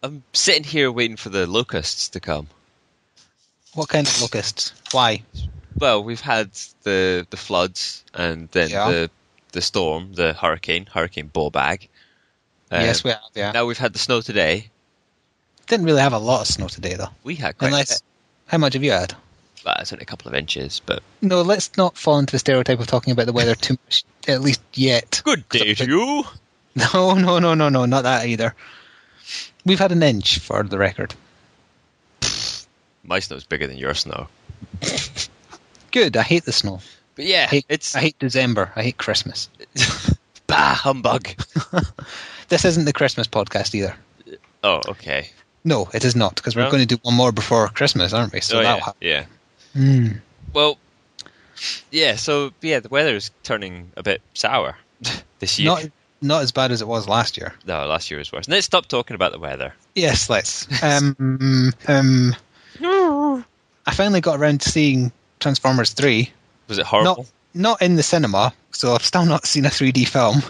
I'm sitting here waiting for the locusts to come. What kind of locusts? Why? Well, we've had the floods and then the storm, the Hurricane Bawbag. Yes, we have, yeah. Now we've had the snow today. Didn't really have a lot of snow today, though. We had quite a bit. How much have you had? Well, it's only a couple of inches, but... No, let's not fall into the stereotype of talking about the weather too much, at least yet. Good day to you! No, not that either. We've had an inch, for the record. My snow's bigger than your snow. Good, I hate the snow. But yeah, I hate December. I hate Christmas. Bah, humbug! This isn't the Christmas podcast either. Oh, okay. No, it is not, because we're going to do one more before Christmas, aren't we? So that'll happen. Yeah. Mm. Well, yeah, so, the weather's turning a bit sour this year. Not as bad as it was last year. No, last year was worse. Let's stop talking about the weather. Yes, let's. I finally got around to seeing Transformers 3. Was it horrible? Not in the cinema, so I've still not seen a 3D film.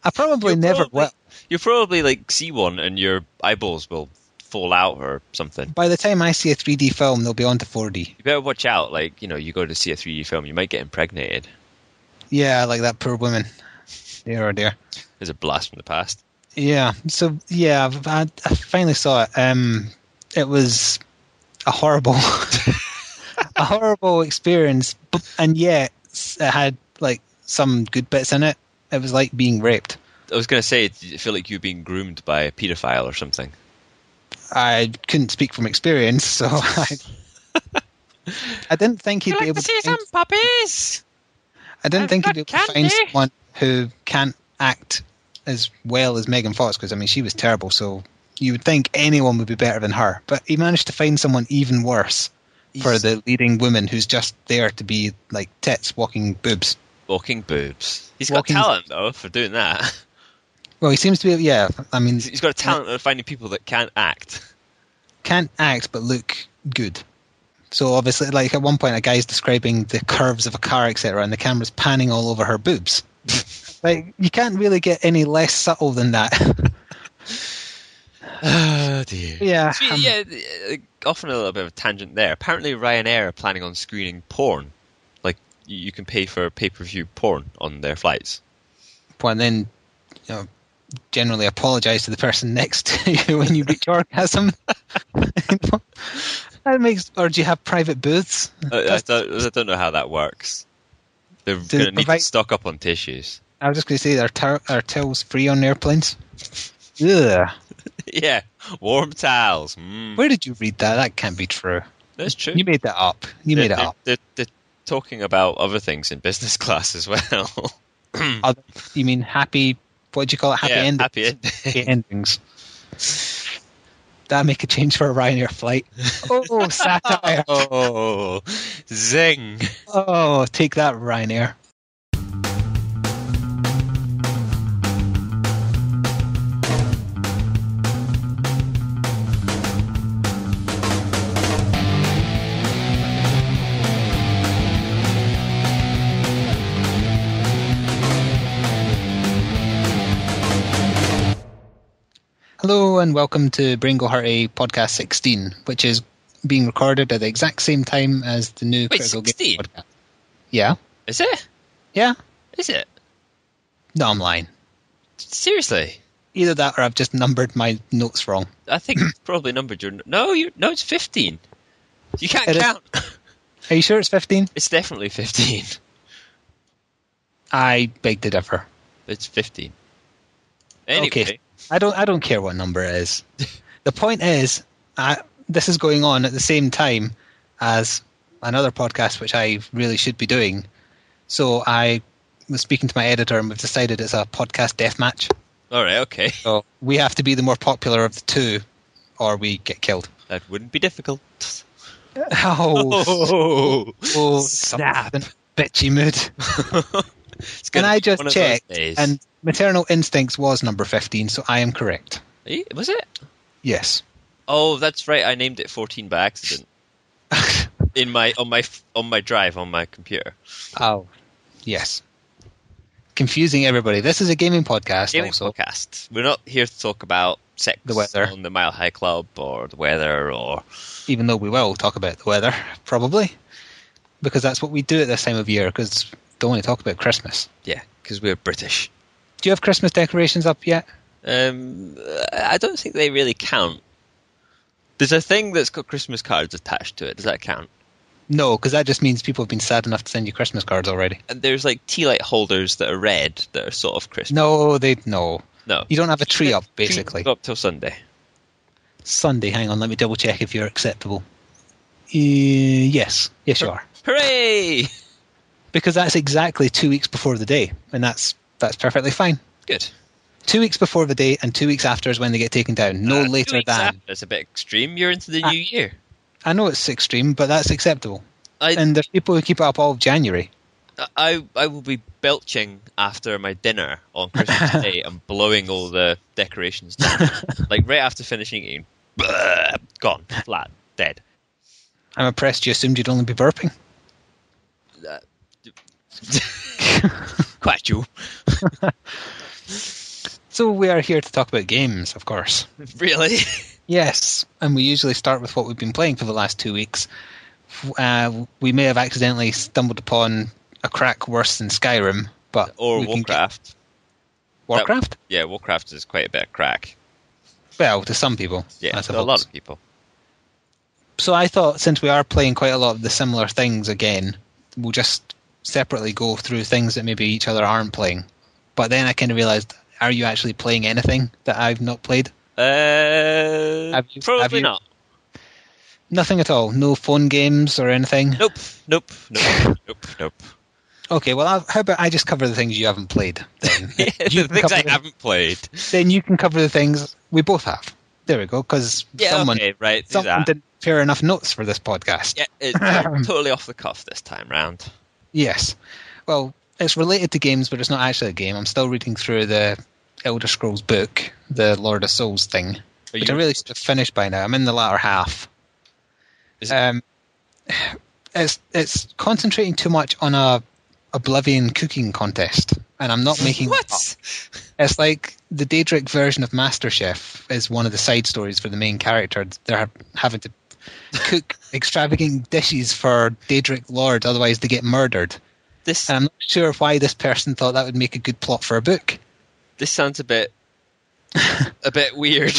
I probably never will. You'll probably see one and your eyeballs will fall out or something. By the time I see a 3D film, they'll be on to 4D. You better watch out. You go to see a 3D film, you might get impregnated. Yeah, like that poor woman. Dear, oh dear. There's a blast from the past. Yeah, so, I finally saw it. It was a horrible... a horrible experience, and yet it had, some good bits in it. It was like being raped. I was going to say, I feel like you were being groomed by a paedophile or something. I couldn't speak from experience, so I didn't think he'd be able to see some puppies. I didn't think he'd be able to find someone who can't act as well as Megan Fox, because she was terrible, so you would think anyone would be better than her. But he managed to find someone even worse for the leading woman who's just there to be like tits, walking boobs. Walking boobs. He's got talent, though, for doing that. Well, he seems to be, he's got a talent of finding people that can't act. Can't act, but look good. So obviously, at one point, a guy's describing the curves of a car, etc., and the camera's panning all over her boobs. You can't really get any less subtle than that. Oh, dear. Yeah. Often a little bit of a tangent there. Apparently, Ryanair are planning on screening porn. You can pay for pay-per-view porn on their flights. Well, and then, generally apologise to the person next to you when you reach orgasm. That makes... Or do you have private booths? I don't know how that works. They're going to need to stock up on tissues. I was just going to say, are towels free on airplanes? Ugh. Yeah, warm towels. Mm. Where did you read that? That can't be true. That's true. You made that up. Made it up. They're talking about other things in business class as well. You mean happy... What do you call it? Happy endings? Happy endings. That'd make a change for a Ryanair flight. Oh, satire. Oh, zing. Oh, take that, Ryanair. Hello and welcome to Brain Go Hurty podcast 16, which is being recorded at the exact same time as the new Critical Game podcast. Yeah. Is it? Yeah. Is it? No, I'm lying. Seriously? Either that or I've just numbered my notes wrong. I think you probably numbered your... No, it's 15. You can't count. Are you sure it's 15? It's definitely 15. I beg to differ. It's 15. Anyway. Okay. I don't care what number it is. The point is, this is going on at the same time as another podcast which I really should be doing. So I was speaking to my editor and we've decided it's a podcast deathmatch. All right, okay. So we have to be the more popular of the two or we get killed. That wouldn't be difficult. Oh, snap. Bitchy mood. And I just checked, and Maternal Instincts was number 15, so I am correct. Was it? Yes. Oh, that's right. I named it 14 by accident. on my drive on my computer. Oh, yes. confusing everybody. This is a gaming podcast. Podcast. We're not here to talk about sex, the weather on the Mile High Club, or the weather, or even though we will talk about the weather probably, because that's what we do at this time of year. Because don't want to talk about Christmas. Yeah, because we're British. Do you have Christmas decorations up yet? I don't think they really count. There's a thing that's got Christmas cards attached to it. Does that count? No, because that just means people have been sad enough to send you Christmas cards already. And there's like tea light holders that are red that are sort of Christmas. No. No. You don't have a tree up, basically. Tree up till Sunday. Sunday, hang on, let me double check if you're acceptable. Yes, you are. Hooray! Because that's exactly 2 weeks before the day, and that's perfectly fine. Good. 2 weeks before the day, and 2 weeks after is when they get taken down. No later than. That's a bit extreme. You're into the new year. I know it's extreme, but that's acceptable. And there's people who keep it up all of January. I will be belching after my dinner on Christmas Day and blowing all the decorations down. Like right after finishing eating. Gone. Flat. Dead. I'm impressed you assumed you'd only be burping. Quite you. So we are here to talk about games, of course. Really? Yes, and we usually start with what we've been playing for the last 2 weeks. We may have accidentally stumbled upon a crack worse than Skyrim, but or Warcraft. Warcraft? Yeah, Warcraft is quite a bit of crack. Well, to some people. Yeah, to a lot of people. So I thought, since we are playing quite a lot of the similar things again, we'll just separately go through things that maybe each other aren't playing. But then I kind of realised, are you actually playing anything that I've not played? Probably not. Nothing at all? No phone games or anything? Nope. Okay, well, how about I just cover the things you haven't played then? The things I haven't played. Then you can cover the things we both have. There we go, because someone didn't prepare enough notes for this podcast. Yeah, it's totally off the cuff this time round. Yes. Well, it's related to games, but it's not actually a game. I'm still reading through the Elder Scrolls book, the Lord of Souls thing, which I really should have finished by now. I'm in the latter half. It's concentrating too much on a Oblivion cooking contest, and I'm not making what? It up. It's like the Daedric version of MasterChef is one of the side stories for the main character. They're having to cook extravagant dishes for Daedric lords, otherwise they get murdered. And I'm not sure why this person thought that would make a good plot for a book. This sounds a bit weird.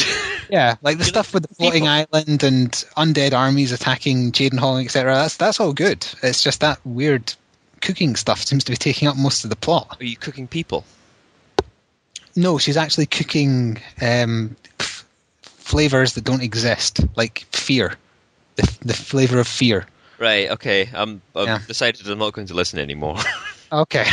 Yeah, like the stuff with the floating island and undead armies attacking Jadenhall, etc. That's all good. It's just that weird cooking stuff seems to be taking up most of the plot. Are you cooking people? No, she's actually cooking flavors that don't exist, like fear, the flavor of fear. Right. Okay. I've decided I'm not going to listen anymore. Okay.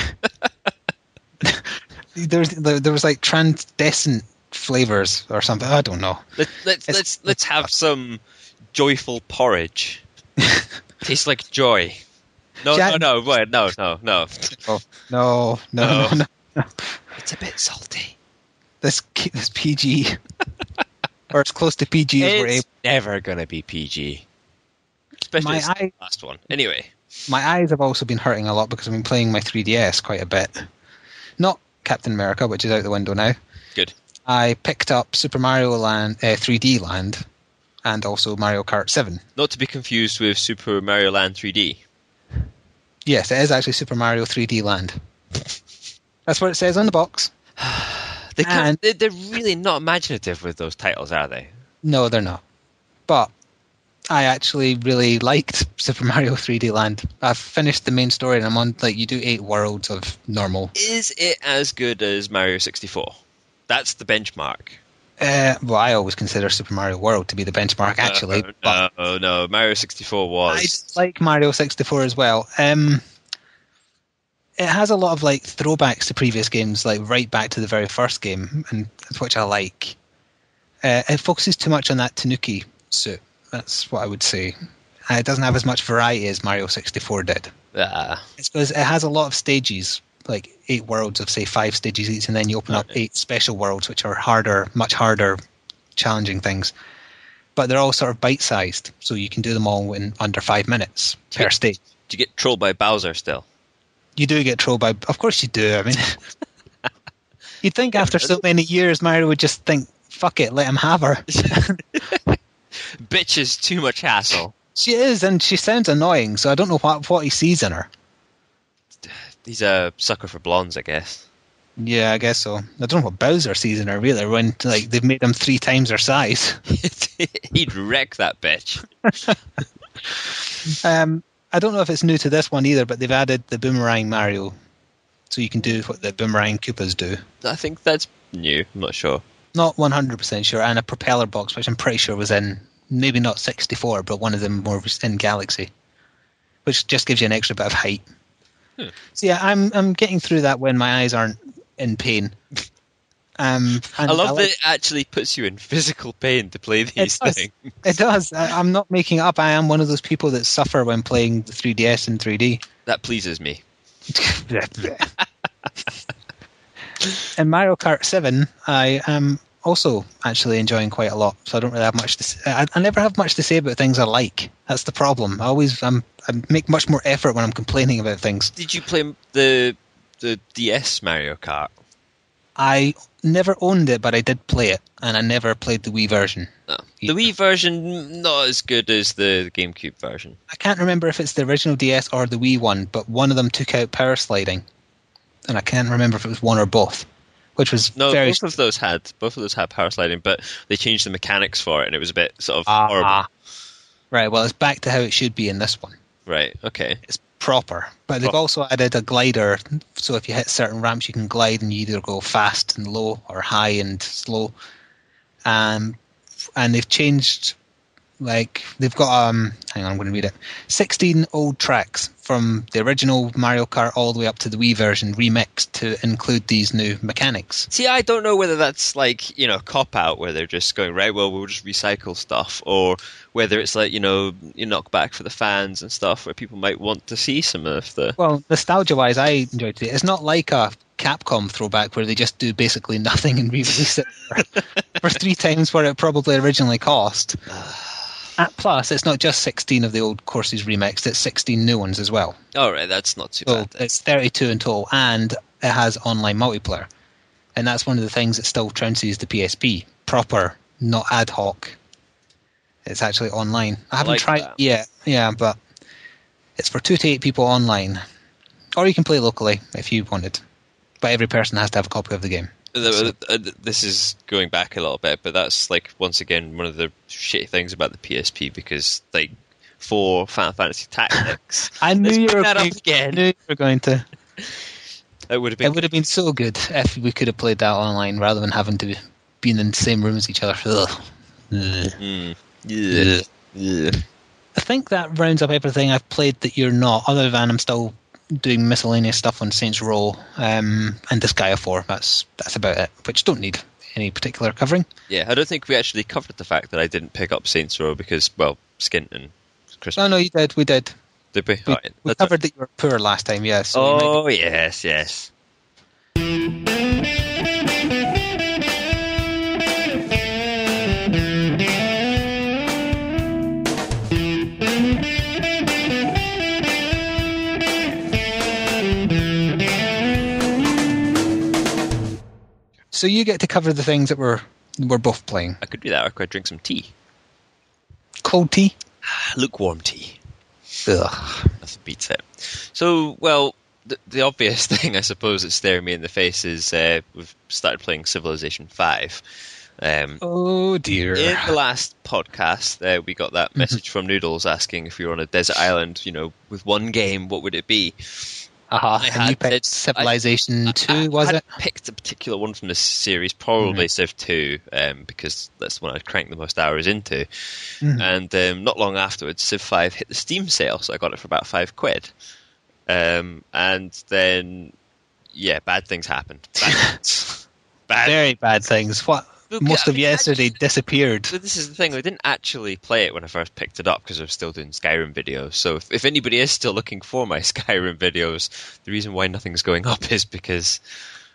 There was like transdescent flavors or something. I don't know. Let's have some joyful porridge. Tastes like joy. No. Oh, no. It's a bit salty. This PG, or it's close to PG. It's never gonna be PG. Especially the last one. Anyway, my eyes have also been hurting a lot because I've been playing my 3DS quite a bit. Not Captain America, which is out the window now. Good. I picked up Super Mario Land 3D Land, and also Mario Kart 7. Not to be confused with Super Mario Land 3D. Yes, it is actually Super Mario 3D Land. That's what it says on the box. They're really not imaginative with those titles, are they? No, they're not. But I actually really liked Super Mario 3D Land. I've finished the main story and I'm on, you do 8 worlds of normal. Is it as good as Mario 64? That's the benchmark. Well, I always consider Super Mario World to be the benchmark, actually. No, Mario 64 was. I like Mario 64 as well. It has a lot of throwbacks to previous games, right back to the very first game, and which I like. It focuses too much on that Tanuki suit. That's what I would say. It doesn't have as much variety as Mario 64 did. It's because it has a lot of stages, 8 worlds of, say, 5 stages each, and then you open up 8 special worlds, which are harder, much harder, challenging things. But they're all sort of bite-sized, so you can do them all in under 5 minutes per stage. Do you get trolled by Bowser still? You do get trolled by... Of course you do. I mean, you'd think after so many years, Mario would just think, fuck it, let him have her. Bitch is too much hassle. She is, and she sounds annoying, so I don't know what he sees in her. He's a sucker for blondes, I guess. Yeah, I guess so. I don't know what Bowser sees in her, either, when they've made him 3 times her size. He'd wreck that bitch. I don't know if it's new to this one either, but they've added the Boomerang Mario, so you can do what the Boomerang Koopas do. I think that's new. I'm not sure. Not 100% sure. And a propeller box, which I'm pretty sure was in, maybe not 64, but one of them was in Galaxy, which just gives you an extra bit of height. So yeah, I'm getting through that when my eyes aren't in pain. I love that it actually puts you in physical pain to play these things. It does. I'm not making it up. I am one of those people that suffer when playing the 3DS in 3D. That pleases me. In Mario Kart 7, I am also actually enjoying quite a lot, so I don't really have much to say. I never have much to say about things I like. That's the problem. I make much more effort when I'm complaining about things. Did you play the DS Mario Kart? I never owned it, but I did play it, and I never played the Wii version. No. The Wii version, not as good as the GameCube version. I can't remember if it's the original DS or the Wii one, but one of them took out power sliding, and I can't remember if it was one or both. Which was both of those had power sliding, but they changed the mechanics for it, and it was a bit sort of horrible. Right, well, it's back to how it should be in this one. Right, okay. It's proper, but they've also added a glider, so if you hit certain ramps, you can glide, and you either go fast and low or high and slow. And they've changed, they've got hang on, I'm going to read it. 16 old tracks from the original Mario Kart all the way up to the Wii version remixed to include these new mechanics. See, I don't know whether that's cop out where they're just going, right, well, we'll just recycle stuff, or whether it's you knock back for the fans and stuff where people might want to see some of the... Well, nostalgia-wise, I enjoyed it. It's not like a Capcom throwback where they just do basically nothing and re-release it for 3 times what it probably originally cost. Plus, it's not just 16 of the old courses remixed, it's 16 new ones as well. All right, that's not too bad. It's 32 in total, and it has online multiplayer. And that's one of the things that still trounces the PSP. Proper, not ad hoc. It's actually online. I haven't tried it yet, but it's for 2 to 8 people online. Or you can play locally if you wanted. But every person has to have a copy of the game. This is going back a little bit, but that's once again one of the shitty things about the PSP, because for Final Fantasy Tactics, I knew you were going to. It would have been so good if we could have played that online rather than having to be in the same room as each other. Yeah. I think that rounds up everything I've played that you're not, other than I'm still doing miscellaneous stuff on Saints Row and Disgaea 4. That's about it, which don't need any particular covering. Yeah, I don't think we actually covered the fact that I didn't pick up Saints Row because, well, Skint and Christmas. No, you did. We did. Did we? We covered that you were poor last time, yes. So yes. So you get to cover the things that we're both playing. I could do that, or could I drink some tea? Cold tea? Lukewarm tea. Ugh. Nothing beats it. So, well, the obvious thing, I suppose, that's staring me in the face is we've started playing Civilization 5. Oh, dear. In the last podcast, we got that message from Noodles asking if we were on a desert island, with one game, what would it be? And you picked Civilization 2, was it? I picked a particular one from this series, probably Civ 2, because that's the one I'd cranked the most hours into. And not long afterwards, Civ 5 hit the Steam sale, so I got it for about £5. And then, bad things happened. Very bad things. What? Most of yesterday disappeared. So this is the thing, I didn't actually play it when I first picked it up because I was still doing Skyrim videos. So if anybody is still looking for my Skyrim videos, the reason why nothing's going up is because,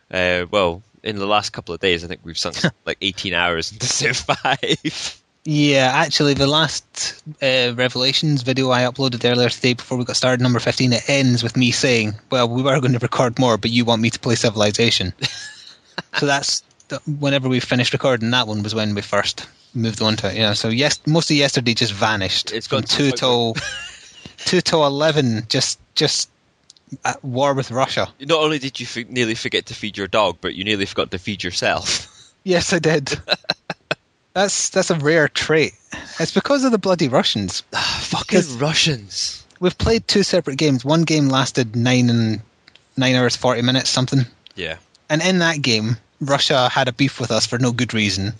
in the last couple of days, I think we've sunk 18 hours into Civ 5. Yeah, actually, the last Revelations video I uploaded earlier today before we got started, number 15, it ends with me saying, well, we were going to record more, but you want me to play Civilization. So that's, whenever we finished recording, that one was when we first moved on to it. Yeah, so most of yesterday just vanished. It's from gone 2 till 11, just at war with Russia. Not only did you nearly forget to feed your dog, but you nearly forgot to feed yourself. Yes, I did. That's a rare trait. It's because of the bloody Russians. Fucking Russians. We've played 2 separate games. One game lasted 9 hours, 40 minutes, something. Yeah. And in that game, Russia had a beef with us for no good reason.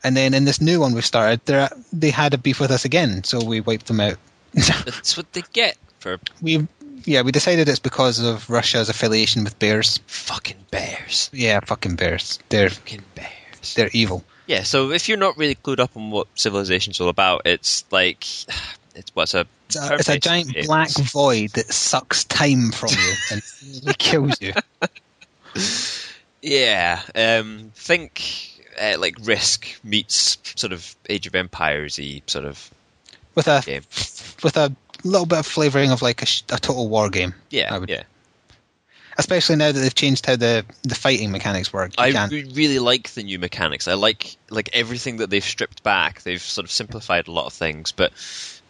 And then in this new one we've started, they had a beef with us again, so we wiped them out. That's what they get for... We decided it's because of Russia's affiliation with bears. Fucking bears. Yeah, fucking bears. They're fucking bears. They're evil. Yeah, so if you're not really clued up on what Civilization's all about, it's like... It's a giant black void that sucks time from you and really kills you. Yeah, think like Risk meets sort of Age of Empires-y sort of with a game. With a little bit of flavouring of like a total war game. Yeah, yeah. Especially now that they've changed how the fighting mechanics work. I really like the new mechanics. I like everything that they've stripped back. They've sort of simplified a lot of things, but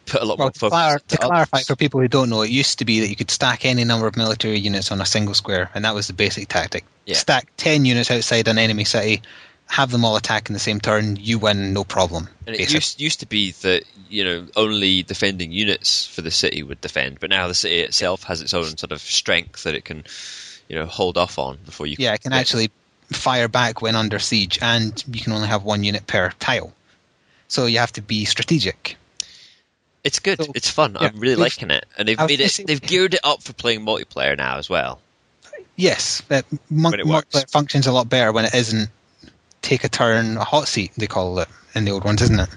put a lot more focus. To clarify for people who don't know, it used to be that you could stack any number of military units on a single square, and that was the basic tactic. Yeah. Stack 10 units outside an enemy city, have them all attack in the same turn, you win, no problem. And it used to be that, only defending units for the city would defend, but now the city itself has its own sort of strength that it can, hold off on before you. Yeah, it can actually fire back when under siege, and you can only have 1 unit per tile. So you have to be strategic. It's good. So, it's fun. Yeah, I'm really liking it, and they've geared it up for playing multiplayer now as well. Yes, multiplayer functions a lot better when it isn't take a turn, a hot seat they call it in the old ones, isn't it?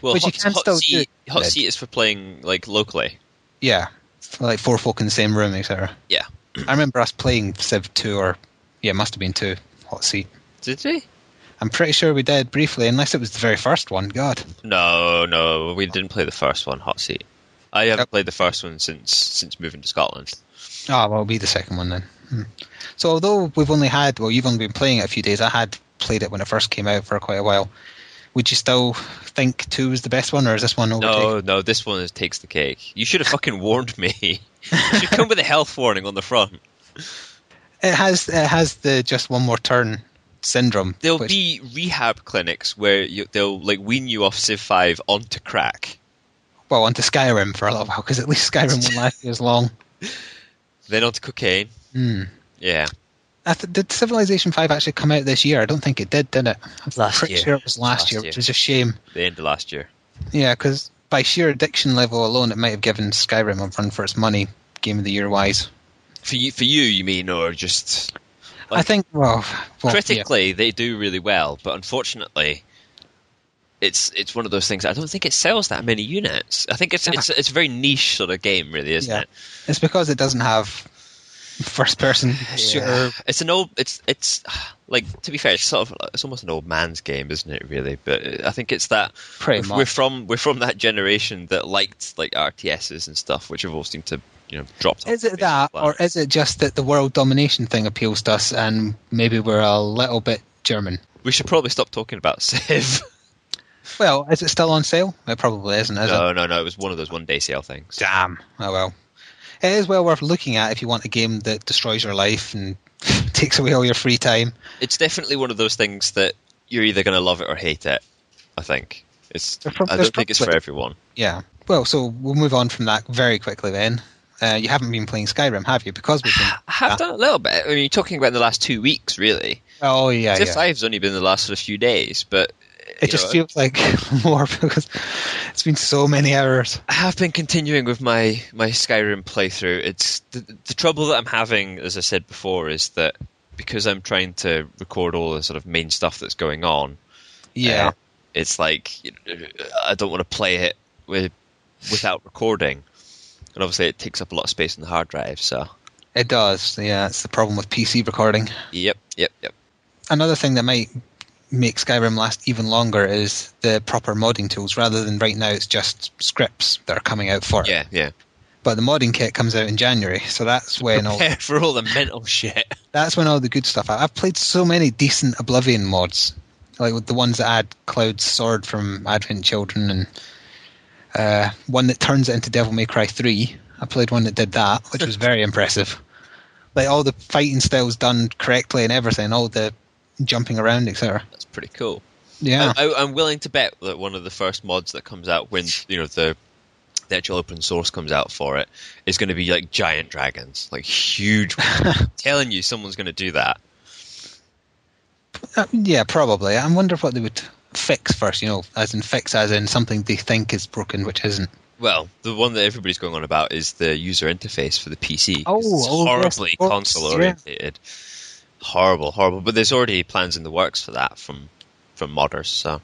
Well, hot seat is for playing like locally. Yeah, for like 4 folk in the same room, etc. Yeah, I remember us playing Civ 2 it must have been 2 hot seat. Did we? I'm pretty sure we did briefly, unless it was the very first one. God. No, we didn't play the first one, hot seat. I haven't played the first one since moving to Scotland. Oh, well, it'll be the second one then. So although you've only been playing it a few days, I had played it when it first came out for quite a while. Would you still think 2 was the best one, or is this one overtaken? No, this one takes the cake. You should have fucking warned me. You should come with a health warning on the front. It has the just one more turn syndrome. There'll be rehab clinics where they'll like wean you off Civ 5 onto crack. Well, onto Skyrim for a little while, because at least Skyrim won't last as long. Then onto cocaine. Yeah. Did Civilization 5 actually come out this year? I don't think it did it? I'm pretty sure it was last year, which is a shame. The end of last year. Yeah, because by sheer addiction level alone, it might have given Skyrim a run for its money, Game of the Year wise. For you mean, or just... I think, critically, they do really well, but unfortunately, it's one of those things. I don't think it sells that many units. I think it's a very niche sort of game, really, isn't it? It's because it doesn't have first-person shooter. It's an old. It's like, to be fair, it's almost an old man's game, isn't it? Really, but I think it's that we're from that generation that liked like RTSs and stuff, which have all seemed to. Dropped off. Is it that, or is it just that the world domination thing appeals to us, and maybe we're a little bit German? We should probably stop talking about Civ. Well, is it still on sale? It probably isn't, is it? No. It was one of those one-day sale things. Damn. Oh well. It is well worth looking at if you want a game that destroys your life and takes away all your free time. It's definitely one of those things that you're either going to love it or hate it. I think I don't think it's for everyone. Yeah. Well, so we'll move on from that very quickly then. You haven't been playing Skyrim, have you? Because we've been... I have done a little bit. I mean, you're talking about the last 2 weeks, really. Oh, yeah, Civ 5's only been the last sort of few days, but... It just feels like more because it's been so many hours. I have been continuing with my Skyrim playthrough. It's the trouble that I'm having, as I said before, is that because I'm trying to record all the sort of main stuff that's going on, it's like I don't want to play it without recording. And obviously it takes up a lot of space on the hard drive, so... It does, yeah. It's the problem with PC recording. Yep. Another thing that might make Skyrim last even longer is the proper modding tools, rather than right now it's just scripts that are coming out for it. Yeah. But the modding kit comes out in January, so that's when Prepare for all the mental shit. That's when all the good stuff. I've played so many decent Oblivion mods, like with the ones that add Cloud's sword from Advent Children, and one that turns it into Devil May Cry 3. I played one that did that, which was very impressive. Like all the fighting styles done correctly and everything, all the jumping around, etc. That's pretty cool. Yeah, I'm willing to bet that one of the first mods that comes out when the actual open source comes out for it is going to be like giant dragons, like huge. Telling you, someone's going to do that. Yeah, probably. I wonder what they would fix first. As in something they think is broken, which isn't. Well, the one that everybody's going on about is the user interface for the PC. Oh, it's horribly yes, console oriented. Yeah. Horrible. But there's already plans in the works for that from modders. So.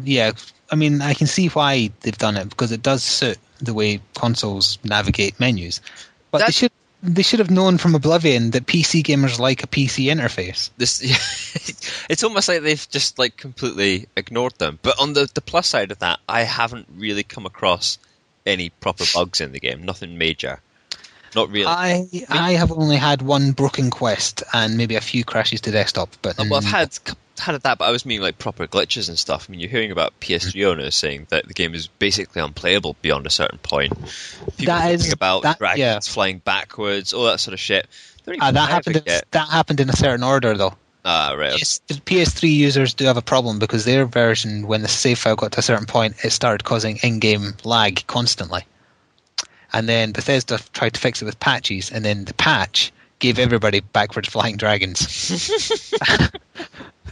Yeah, I mean, I can see why they've done it, because it does suit the way consoles navigate menus. But they should have known from Oblivion that PC gamers like a PC interface. It's almost like they've just like completely ignored them. But on the plus side of that, I haven't really come across any proper bugs in the game. Nothing major. Not really. I have only had one broken quest and maybe a few crashes to desktop. But well, I've had that, but I was meaning like proper glitches and stuff. I mean, you're hearing about PS3 owners saying that the game is basically unplayable beyond a certain point. People talking about dragons flying backwards, all that sort of shit. That happened in a certain order, though. Ah, right. The PS3 users do have a problem because their version, when the save file got to a certain point, it started causing in-game lag constantly. And then Bethesda tried to fix it with patches, and then the patch gave everybody backwards flying dragons.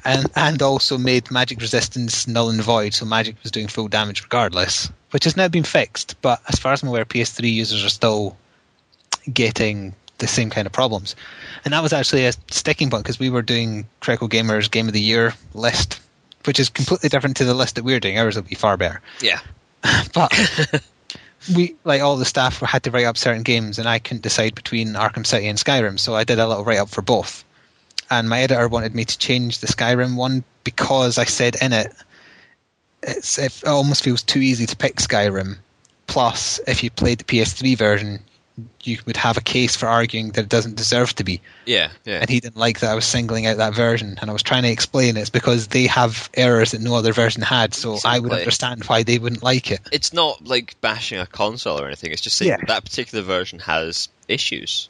and also made magic resistance null and void, so magic was doing full damage regardless, which has now been fixed. But as far as I'm aware, PS3 users are still getting the same kind of problems. And that was actually a sticking point, because we were doing Critical Gamer's Game of the Year list, which is completely different to the list that we're doing. Ours will be far better. Yeah. But we, like, all the staff had to write up certain games, and I couldn't decide between Arkham City and Skyrim, so I did a little write-up for both. And my editor wanted me to change the Skyrim one because I said in it, it almost feels too easy to pick Skyrim. Plus, if you played the PS3 version, you would have a case for arguing that it doesn't deserve to be. Yeah. And he didn't like that I was singling out that version, and I was trying to explain it's because they have errors that no other version had, so exactly. I would understand why they wouldn't like it. It's not like bashing a console or anything, it's just saying that particular version has issues.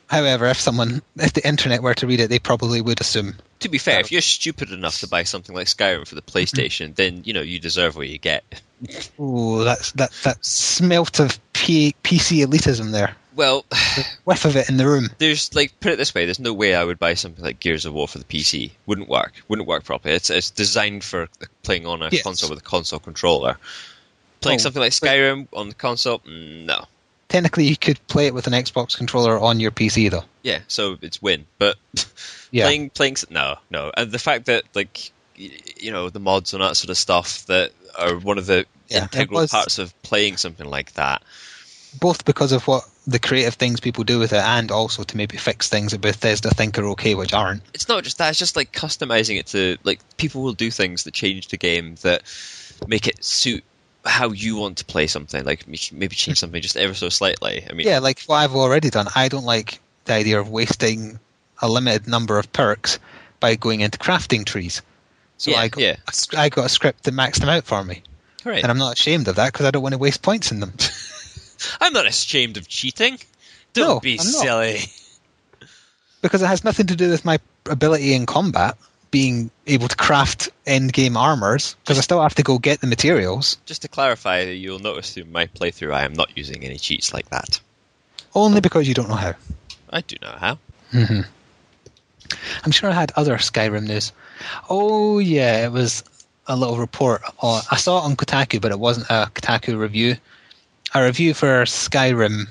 However, if the internet were to read it, they probably would assume. To be fair, if you're stupid enough to buy something like Skyrim for the PlayStation, then you deserve what you get. Oh, that smelt of PC elitism there. Well, the whiff of it in the room. There's put it this way: there's no way I would buy something like Gears of War for the PC. Wouldn't work properly. It's designed for playing on a console with a console controller. Playing something like Skyrim on the console, no. Technically, you could play it with an Xbox controller on your PC, though. Yeah, so it's win. But playing no. And the fact that the mods and that sort of stuff that are one of the integral parts of playing something like that. Both because of what the creative things people do with it, and also to maybe fix things that Bethesda think are okay, which aren't. It's not just that; it's just like customizing it to people will do things that change the game that make it suit how you want to play something, like maybe change something just ever so slightly. I mean, like what I've already done. I don't like the idea of wasting a limited number of perks by going into crafting trees. So I got a script that maxed them out for me. Right. And I'm not ashamed of that because I don't want to waste points in them. I'm not ashamed of cheating. Don't be silly. Because it has nothing to do with my ability in combat, being able to craft end-game armors, because I still have to go get the materials. Just to clarify, you'll notice through my playthrough I am not using any cheats like that. Only because you don't know how. I do know how. Mm-hmm. I'm sure I had other Skyrim news. Oh yeah, it was a little report. I saw it on Kotaku, but it wasn't a Kotaku review. A review for Skyrim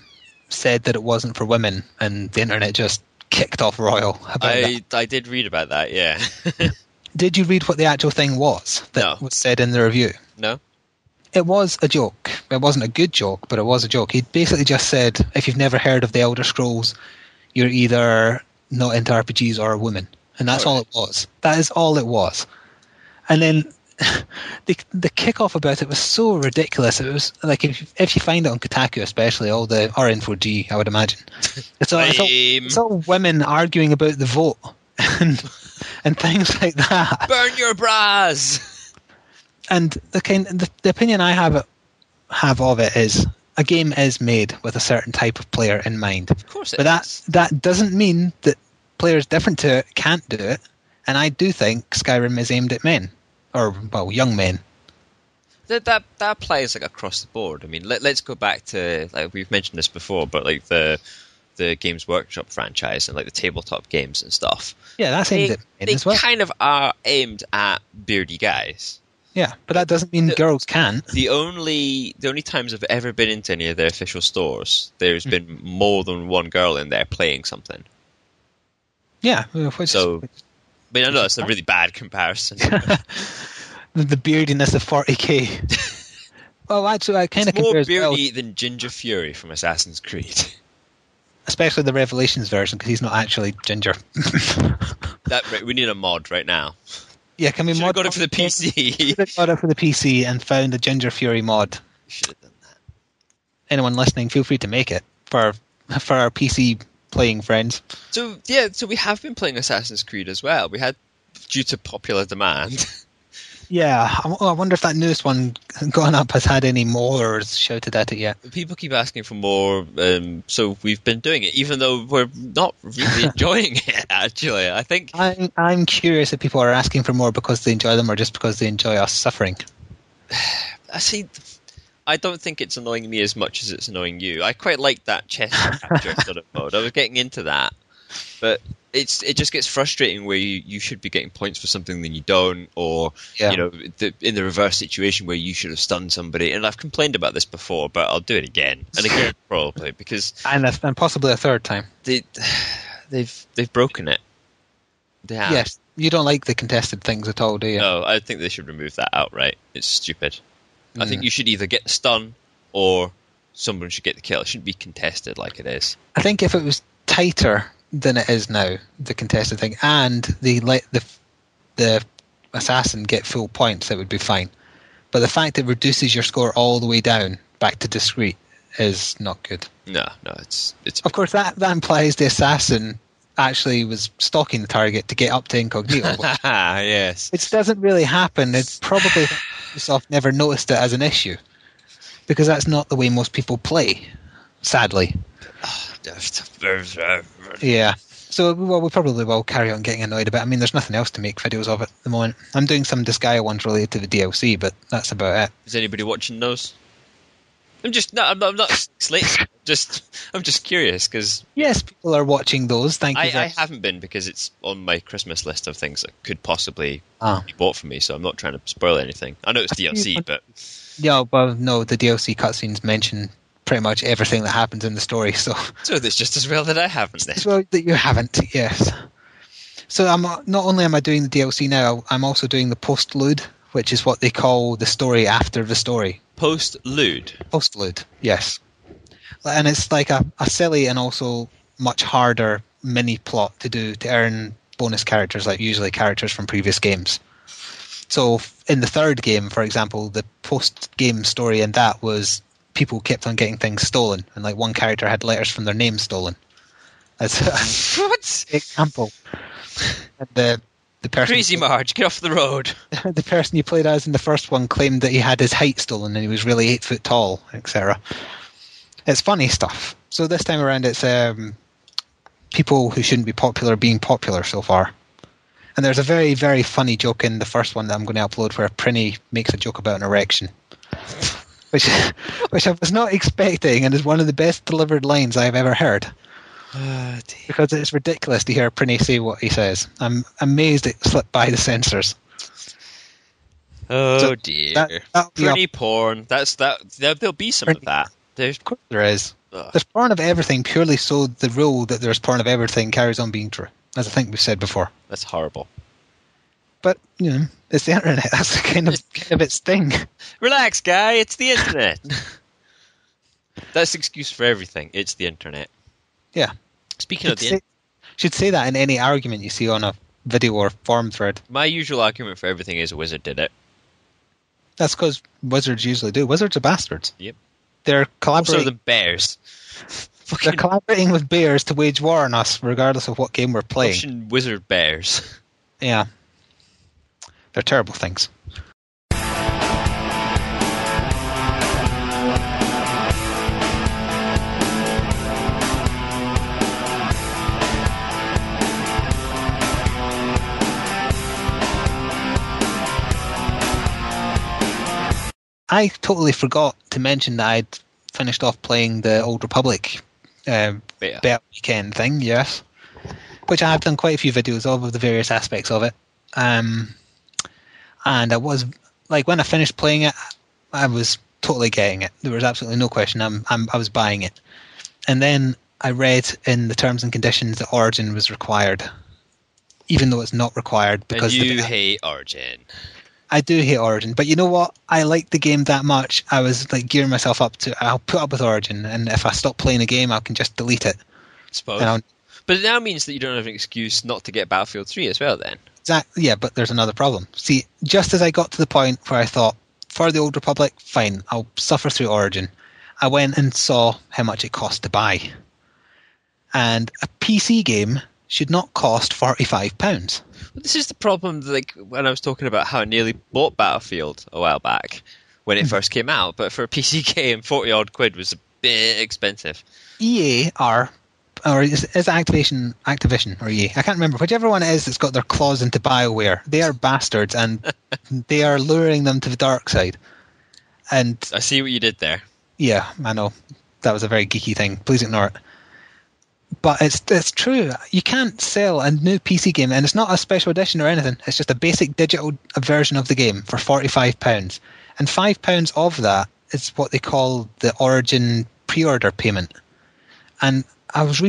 said that it wasn't for women, and the internet just kicked off royal about that. I did read about that, yeah. Did you read what the actual thing was that was said in the review? No. It was a joke. It wasn't a good joke, but it was a joke. He basically just said, if you've never heard of the Elder Scrolls, you're either not into RPGs or a woman. and that's all it was. That is all it was. And then the kickoff about it was so ridiculous. It was like if you find it on Kotaku, especially or N4G, I would imagine, it's all women arguing about the vote and things like that. Burn your bras. And the opinion I have of it is a game is made with a certain type of player in mind. Of course it is. That doesn't mean that players different to it can't do it. And I do think Skyrim is aimed at men. Or, well, young men. That applies like across the board. I mean, let's go back to, like we've mentioned this before, but like the Games Workshop franchise and like the tabletop games and stuff. Yeah, that's aimed at men as well. They kind of are aimed at beardy guys. Yeah, but that doesn't mean girls can't. The only times I've ever been into any of their official stores, there's been more than one girl in there playing something. Yeah, I know it's a really bad comparison. The beardiness of 40k. Well, actually, I kind of compare more beardy than Ginger Fury from Assassin's Creed. Especially the Revelations version, because he's not actually ginger. We need a mod right now. Yeah, can we mod? Got it for the PC. Should have got it for the PC and found a Ginger Fury mod. Should have done that. Anyone listening, feel free to make it for our PC playing friends. So we have been playing Assassin's Creed as well. We had, due to popular demand. Yeah, I wonder if that newest one, Gone Up, has had any more or has shouted at it yet. People keep asking for more, so we've been doing it, even though we're not really enjoying it, actually. I think I'm curious if people are asking for more because they enjoy them or just because they enjoy us suffering. I don't think it's annoying me as much as it's annoying you. I quite like that chest capture sort of mode. I was getting into that. But it just gets frustrating where you should be getting points for something then you don't, or in the reverse situation where you should have stunned somebody. And I've complained about this before, but I'll do it again and again probably because and possibly a third time. They've broken it. They have. Yes, you don't like the contested things at all, do you? No, I think they should remove that outright. It's stupid. I think you should either get the stun or someone should get the kill. It shouldn't be contested like it is. I think if it was tighter than it is now, the contested thing, and the assassin get full points, that would be fine. But the fact it reduces your score all the way down back to discreet is not good. No, it's. Of course, that implies the assassin actually was stalking the target to get up to incognito. Yes. Which doesn't really happen. It's probably Microsoft never noticed it as an issue because that's not the way most people play, sadly. Yeah. So, we probably will carry on getting annoyed about it. I mean, there's nothing else to make videos of at the moment. I'm doing some Disgaea ones related to the DLC, but that's about it. Is anybody watching those? I'm not slating. I'm just curious because yes, people are watching those. Thank you. I haven't been because it's on my Christmas list of things that could possibly be bought for me. So I'm not trying to spoil anything. I know it's DLC, but yeah, well, no, the DLC cutscenes mention pretty much everything that happens in the story. So it's just as well that I haven't. Then. As well that you haven't. Yes. So not only am I doing the DLC now, I'm also doing the postlude, which is what they call the story after the story. Postlude? Postlude, yes. And it's like a silly and also much harder mini plot to do to earn bonus characters, like usually characters from previous games. So in the third game, for example, the post-game story in that was people kept on getting things stolen, and like one character had letters from their name stolen. That's what? Example. And the person Crazy Marge, get off the road. The person you played as in the first one claimed that he had his height stolen and he was really 8 foot tall, etc. It's funny stuff. So this time around it's people who shouldn't be popular being popular so far. And there's a very, very funny joke in the first one that I'm going to upload where Prinny makes a joke about an erection. Which I was not expecting and is one of the best delivered lines I've ever heard. Because it's ridiculous to hear Prinny say what he says. I'm amazed it slipped by the censors. Oh dear. Prinny porn. There'll be some of that. Of course there is. There's porn of everything purely so the rule that there's porn of everything carries on being true. As I think we've said before. That's horrible. But, it's the internet. That's kind of its thing. Relax, guy. It's the internet. That's the excuse for everything. It's the internet. Yeah. Speaking of the internet. Should say that in any argument you see on a video or forum thread. My usual argument for everything is a wizard did it. That's because wizards usually do. Wizards are bastards. Yep. They're collaborating. Also the bears. They're collaborating with bears to wage war on us, regardless of what game we're playing. Russian wizard bears. Yeah. They're terrible things. I totally forgot to mention that I'd finished off playing the Old Republic beta weekend thing, yes. Which I have done quite a few videos of the various aspects of it. And I was, like, when I finished playing it, I was totally getting it. There was absolutely no question. I was buying it. And then I read in the terms and conditions that Origin was required, even though it's not required. Because and you hate Origin. I do hate Origin, but you know what? I liked the game that much. I was like gearing myself up to. I'll put up with Origin, and if I stop playing the game, I can just delete it. Suppose. But it now means that you don't have an excuse not to get Battlefield 3 as well. Then. Exactly. Yeah, but there's another problem. See, just as I got to the point where I thought, for the Old Republic, fine, I'll suffer through Origin. I went and saw how much it cost to buy, and a PC game should not cost £45. Well, this is the problem, like when I was talking about how I nearly bought Battlefield a while back when it first came out, but for a PC game, 40 odd quid was a bit expensive. EA are, or is Activision or EA? I can't remember. Whichever one it is that's got their claws into BioWare, they are bastards and they are luring them to the dark side. And I see what you did there. Yeah, I know. That was a very geeky thing. Please ignore it. But it's true. You can't sell a new PC game, and it's not a special edition or anything. It's just a basic digital version of the game for £45. And £5 of that is what they call the Origin pre-order payment. And I was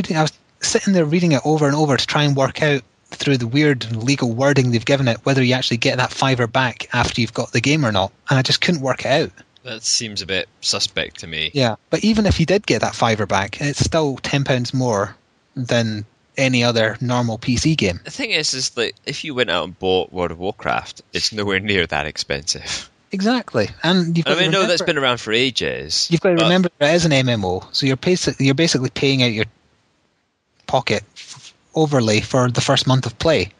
sitting there reading it over and over to try and work out through the weird legal wording they've given it whether you actually get that £5 back after you've got the game or not. And I just couldn't work it out. That seems a bit suspect to me. Yeah, but even if you did get that £5 back, it's still £10 more than any other normal PC game. The thing is that if you went out and bought World of Warcraft, it's nowhere near that expensive. Exactly, and you've got I know that's been around for ages. You've got to remember it is an MMO, so you're basically paying out your pocket overlay for the first month of play.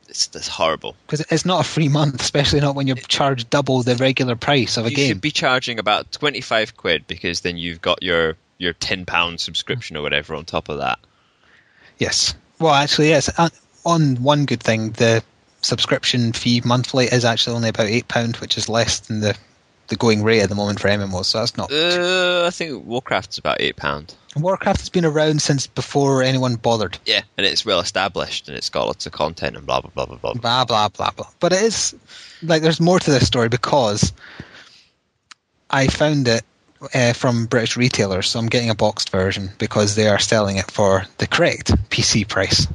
That's horrible. Because it's not a free month, especially not when you're charged double the regular price of a game. You should be charging about 25 quid because then you've got your £10 subscription or whatever on top of that. Yes. Well, actually, yes. On one good thing, the subscription fee monthly is actually only about £8, which is less than the going rate at the moment for MMOs, so that's not... I think Warcraft's about £8. Warcraft has been around since before anyone bothered. Yeah, and it's well established, and it's got lots of content and blah, blah, blah, blah, blah. Blah, blah, blah, blah. But it is... Like, there's more to this story because I found it from British retailers, so I'm getting a boxed version because they are selling it for the correct PC price.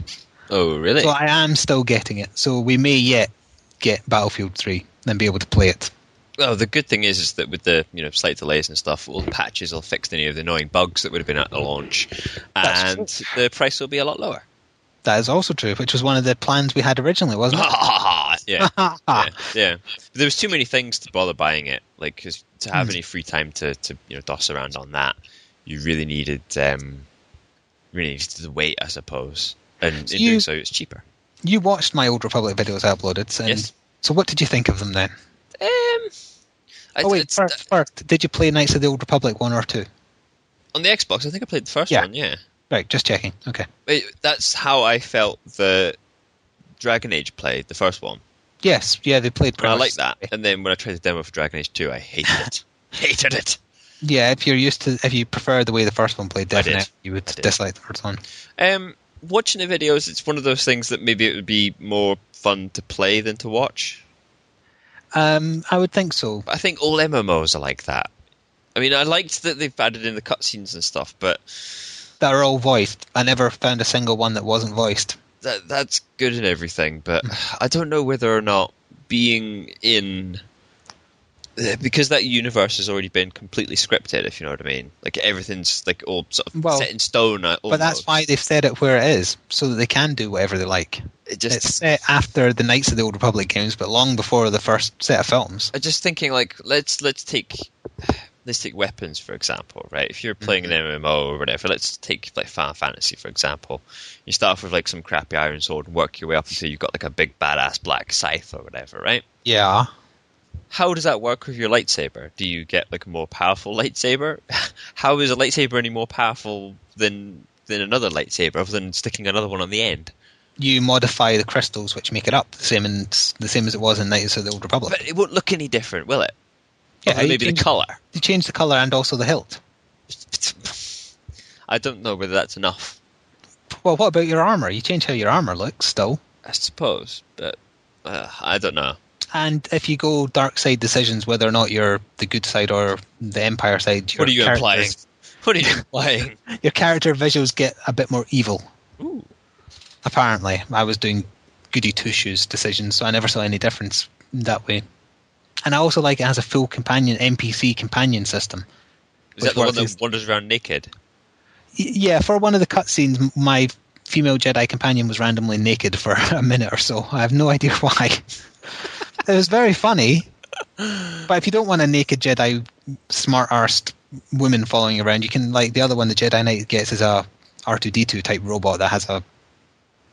Oh, really? So I am still getting it. So we may yet get Battlefield 3 and be able to play it. Well, the good thing is that with the slight delays and stuff, all the patches will fix any of the annoying bugs that would have been at the launch, and the price will be a lot lower. That is also true, which was one of the plans we had originally, wasn't it? Yeah. Yeah. But there was too many things to bother buying it. Like, 'cause to have any free time to doss around on that, you really needed to wait, I suppose. And in doing so, it's cheaper. You watched my Old Republic videos I uploaded. And yes. So what did you think of them then? First, did you play Knights of the Old Republic 1 or 2? On the Xbox, I think I played the first one, yeah. Right, just checking. Okay. That's how I felt the Dragon Age played, the first one. Yes, yeah, they played pretty much. I like that. And then when I tried the demo for Dragon Age 2, I hated it. Hated it. Yeah, if you prefer the way the first one played, definitely you would dislike the first one. Watching the videos, it's one of those things that maybe it would be more fun to play than to watch. I would think so. But I think all MMOs are like that. I mean, I liked that they've added in the cutscenes and stuff, but... that are all voiced. I never found a single one that wasn't voiced. That's good and everything, but I don't know whether or not being in because that universe has already been completely scripted, if you know what I mean. Like everything's like all sort of set in stone. Almost. But that's why they've set it where it is, so that they can do whatever they like. It's set after the Knights of the Old Republic games, but long before the first set of films. I'm just thinking, like, let's take weapons for example, right? If you're playing an MMO or whatever, let's take like Final Fantasy for example. You start off with like some crappy iron sword and work your way up until you've got like a big badass black scythe or whatever, right? Yeah. How does that work with your lightsaber? Do you get like a more powerful lightsaber? How is a lightsaber any more powerful than another lightsaber, other than sticking another one on the end? You modify the crystals which make it up, the same as it was in Knights of the Old Republic. But it won't look any different, will it? Yeah, maybe the colour. You change the colour and also the hilt. I don't know whether that's enough. Well, what about your armour? You change how your armour looks still. I suppose, but I don't know. And if you go dark side decisions, whether or not you're the good side or the Empire side, what are you implying? What are you implying? Your character visuals get a bit more evil. Ooh. Apparently, I was doing goody two shoes decisions, so I never saw any difference that way. And I also like it has a full NPC companion system. Is that the one that wanders around naked? Yeah, for one of the cutscenes, my female Jedi companion was randomly naked for a minute or so. I have no idea why. It was very funny, but if you don't want a naked Jedi smart-arsed woman following around, you can, like the other one the Jedi Knight gets is a R2-D2 type robot that has a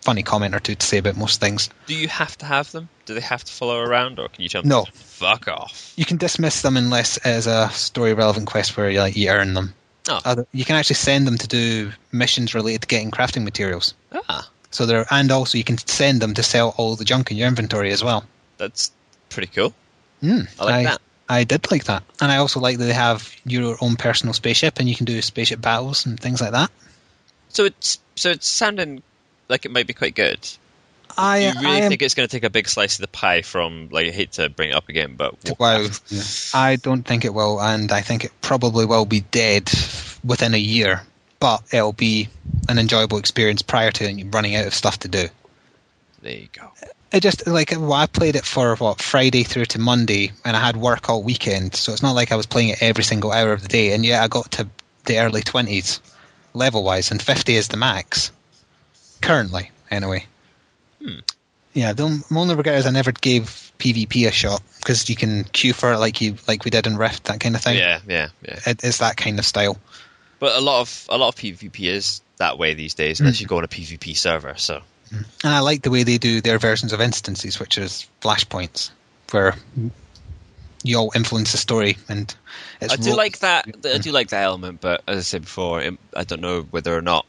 funny comment or two to say about most things. Do you have to have them? Do they have to follow around, or can you jump? No. Fuck off. You can dismiss them unless it is a story-relevant quest where you earn them. Oh. You can actually send them to do missions related to getting crafting materials. Ah. So and also you can send them to sell all the junk in your inventory as well. That's pretty cool. I like that. I did like that. And I also like that they have your own personal spaceship and you can do spaceship battles and things like that. So it's sounding like it might be quite good. You really think it's going to take a big slice of the pie from, like, I hate to bring it up again, but... Wow. Yeah. I don't think it will, and I think it probably will be dead within a year, but it'll be an enjoyable experience prior to running out of stuff to do. There you go. It just, I played it for, Friday through to Monday, and I had work all weekend, so it's not like I was playing it every single hour of the day, and yeah, I got to the early 20s, level-wise, and 50 is the max. Currently, anyway. Yeah, the only regret is I never gave PvP a shot, because you can queue for it like we did in Rift, that kind of thing. Yeah. It's that kind of style. But a lot of PvP is that way these days, unless you go on a PvP server, so... And I like the way they do their versions of instances, which is flashpoints, where you all influence the story. And I do like that. I do like that element, but as I said before, I don't know whether or not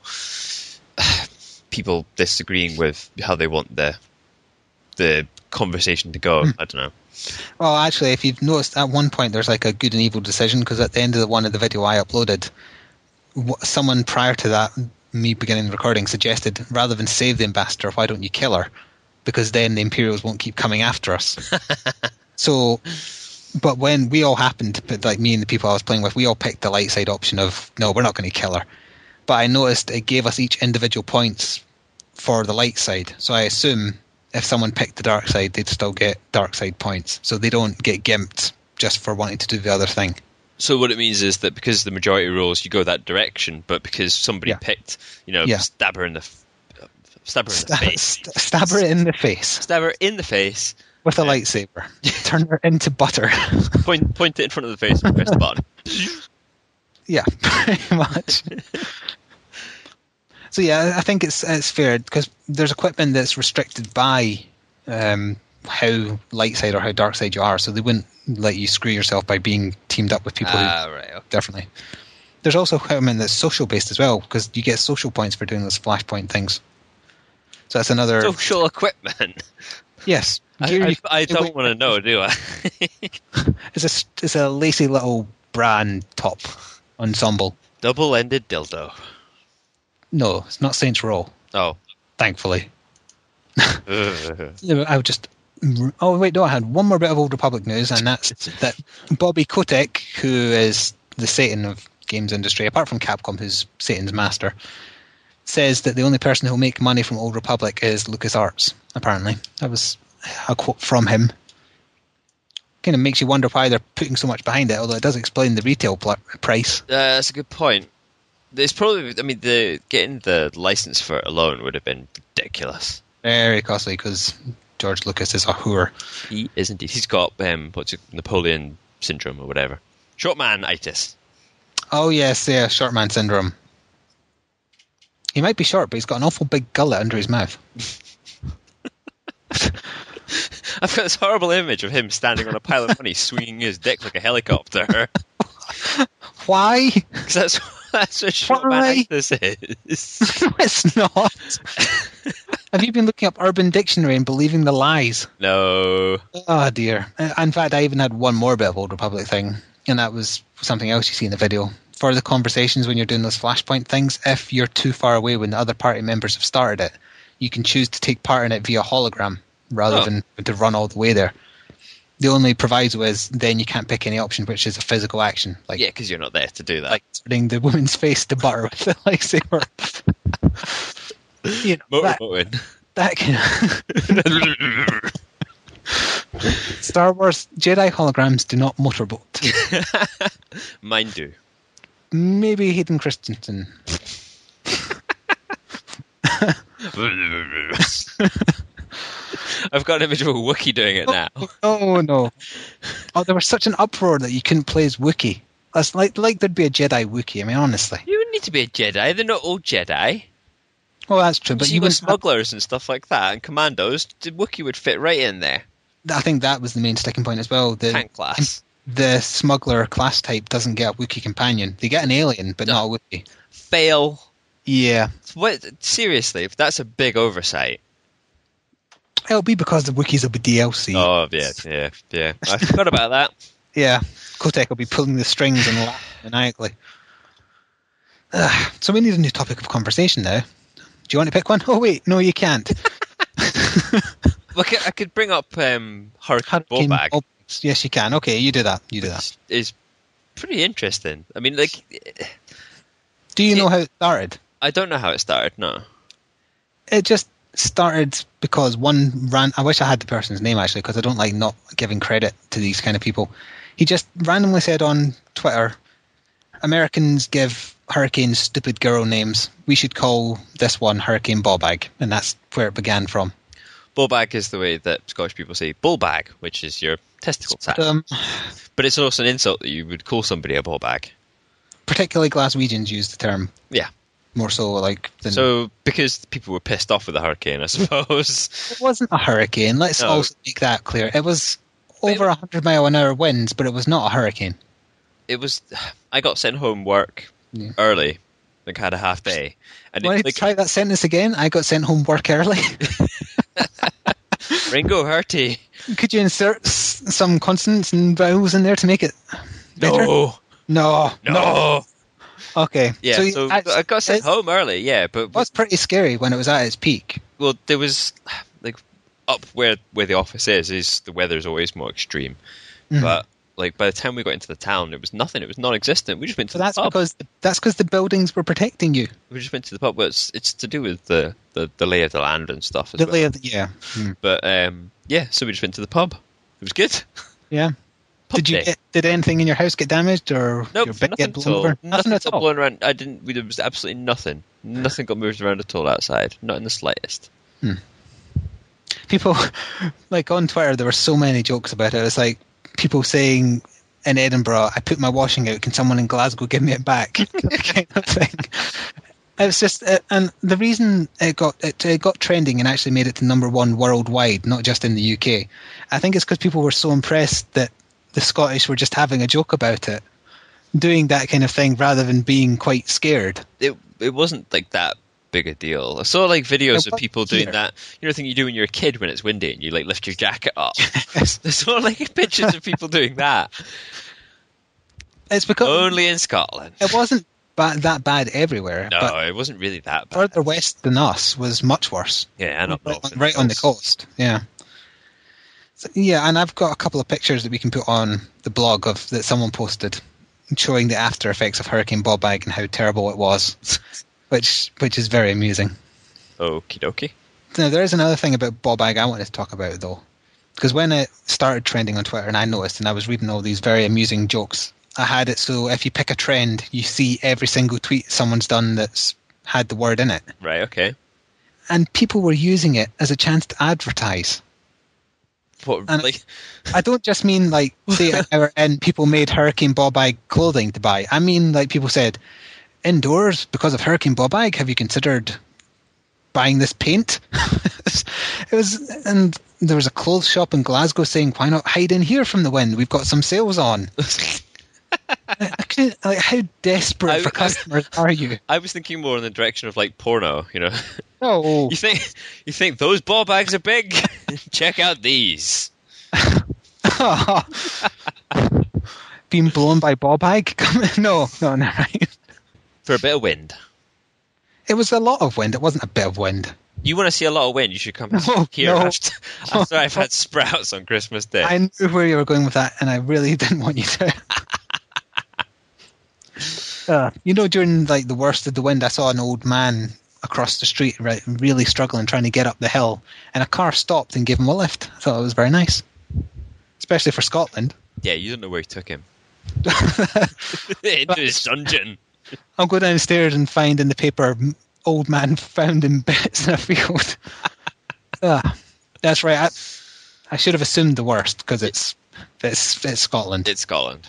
people disagreeing with how they want the conversation to go. I don't know. Well, actually, if you've noticed, at one point there's like a good and evil decision, because at the end of the video I uploaded, someone prior to that, me beginning the recording, suggested rather than save the ambassador, why don't you kill her? Because then the Imperials won't keep coming after us. So, but when we all happened to put, like me and the people I was playing with, we all picked the light side option of, no, we're not going to kill her. But I noticed it gave us each individual points for the light side. So I assume if someone picked the dark side, they'd still get dark side points. So they don't get gimped just for wanting to do the other thing. So what it means is that because the majority rules, you go that direction, but because somebody picked, stab her in the face. Stab her in the face. Stab her in the face. With a lightsaber. Turn her into butter. Point it in front of the face and press the button. Yeah, pretty much. So yeah, I think it's fair, because there's equipment that's restricted by how light side or how dark side you are, so they wouldn't let you screw yourself by being teamed up with people differently. There's also equipment that's social based as well, because you get social points for doing those flashpoint things. So that's another social equipment. Yes, I don't want to know, do I? It's a lacy little bra and top ensemble. Double-ended dildo. No, it's not Saints Row. Oh, thankfully. I would just. Oh wait, no! I had one more bit of Old Republic news, and that's that Bobby Kotick, who is the Satan of games industry, apart from Capcom, who's Satan's master, says that the only person who'll make money from Old Republic is LucasArts. Apparently, that was a quote from him. kind of makes you wonder why they're putting so much behind it, although it does explain the retail price. That's a good point. There's probably, I mean, getting the license for it alone would have been ridiculous. Very costly, because George Lucas is a whore. He is indeed. He's got Napoleon syndrome or whatever. Short man-itis. Oh yes, yeah, short man syndrome. He might be short, but he's got an awful big gullet under his mouth. I've got this horrible image of him standing on a pile of money, swinging his dick like a helicopter. Why? Because that's what short man-itis is. No, it's not. Have you been looking up Urban Dictionary and believing the lies? No. Oh dear. In fact, I even had one more bit of Old Republic thing, and that was something else you see in the video. For the conversations when you're doing those flashpoint things, if you're too far away when the other party members have started it, you can choose to take part in it via hologram rather than to run all the way there. The only proviso is then you can't pick any option which is a physical action. Like, yeah, because you're not there to do that. Like turning the woman's face to butter with the lightsaber. You know, that kind of Star Wars Jedi holograms do not motorboat. Mine do. Maybe Hayden Christensen. I've got an image of a Wookiee doing it now. Oh no! Oh, there was such an uproar that you couldn't play as Wookiee. That's like there'd be a Jedi Wookiee. I mean, honestly, you wouldn't need to be a Jedi. They're not all Jedi. Well, that's true. But you got smugglers and stuff like that, and commandos. The Wookiee would fit right in there. I think that was the main sticking point as well. The tank class. The smuggler class type doesn't get a Wookiee companion. They get an alien, but not a Wookiee. Fail. Yeah. What? Seriously, if that's a big oversight. It'll be because the Wookiees will be DLC. Oh, yeah. I forgot about that. Yeah. Kotek will be pulling the strings and laughing maniacally. So we need a new topic of conversation now. Do you want to pick one? Oh, wait. No, you can't. Look, I could bring up Hurricane Bawbag. Yes, you can. Okay, you do that. It's pretty interesting. I mean, like... Do you know how it started? I don't know how it started, no. It just started because I wish I had the person's name, actually, because I don't like not giving credit to these kind of people. He just randomly said on Twitter, Americans give hurricanes stupid girl names. We should call this one Hurricane Bawbag. And that's where it began from. Bawbag is the way that Scottish people say bullbag, which is your testicle sack. But it's also an insult that you would call somebody a bawbag. Particularly Glaswegians use the term. Yeah. More so like... So, because people were pissed off with the hurricane, I suppose. It wasn't a hurricane. Let's also make that clear. It was over 100 mile an hour winds, but it was not a hurricane. It was... I got sent home work early. Like, I had a half day. And want to try that sentence again? I got sent home work early. Brain Go Hurty. Could you insert some consonants and vowels in there to make it better? No. Okay. Yeah, so I got sent home early, yeah. But it was pretty scary when it was at its peak. Well, there was, like, up where the office is the weather's always more extreme. Mm-hmm. But, like, by the time we got into the town, it was nothing. It was non-existent. We just went to the pub. That's because the buildings were protecting you. We just went to the pub. But it's to do with the lay of the land and stuff as well. Lay of yeah. But, so we just went to the pub. It was good. Yeah. Did anything in your house get damaged or nope, your bed get blown over? Nothing at all. Blown around. There was absolutely nothing. Nothing got moved around at all outside. Not in the slightest. People, like on Twitter, there were so many jokes about it. It's like people saying in Edinburgh, I put my washing out, can someone in Glasgow give me it back? Kind of thing. It was just, and the reason it got trending and actually made it to #1 worldwide, not just in the UK, I think it's because people were so impressed that the Scottish were just having a joke about it, doing that kind of thing rather than being quite scared. It wasn't like that big a deal. I saw like videos of people doing that, thing you do when you're a kid when it's windy and you like lift your jacket up. I saw like pictures of people doing that. It's because only in Scotland. It wasn't that bad everywhere. No, but it wasn't really that bad. Further west than us was much worse. Yeah, and up north. Right on the coast, yeah. So, yeah, and I've got a couple of pictures that we can put on the blog that someone posted showing the after effects of Hurricane Bawbag and how terrible it was, which is very amusing. Okie dokie. Now, there is another thing about Bawbag I wanted to talk about, though. because when it started trending on Twitter, and I noticed, and I was reading all these very amusing jokes, I had it so if you pick a trend, you see every single tweet someone's done that's had the word in it. Right, okay. And people were using it as a chance to advertise. What, and like... I don't just mean, like, say an hour in, people made Hurricane Bawbag clothing to buy. I mean, like, people said, indoors, because of Hurricane Bawbag, have you considered buying this paint? And there was a clothes shop in Glasgow saying, why not hide in here from the wind? We've got some sales on. I couldn't, like, how desperate for customers are you? I was thinking more in the direction of, like, porno, you know. Oh, you think those ball bags are big? Check out these. Being blown by ball bag? No, never mind. For a bit of wind. It was a lot of wind. It wasn't a bit of wind. You want to see a lot of wind? You should come here after I've had sprouts on Christmas Day. I knew where you were going with that, and I really didn't want you to. During like the worst of the wind, I saw an old man across the street, right, really struggling, trying to get up the hill, and a car stopped and gave him a lift. I thought it was very nice, especially for Scotland. Yeah, you don't know where he took him. Into his dungeon. I'll go downstairs and find in the paper, old man found in bits in a field. That's right. I should have assumed the worst because it's Scotland. It's Scotland.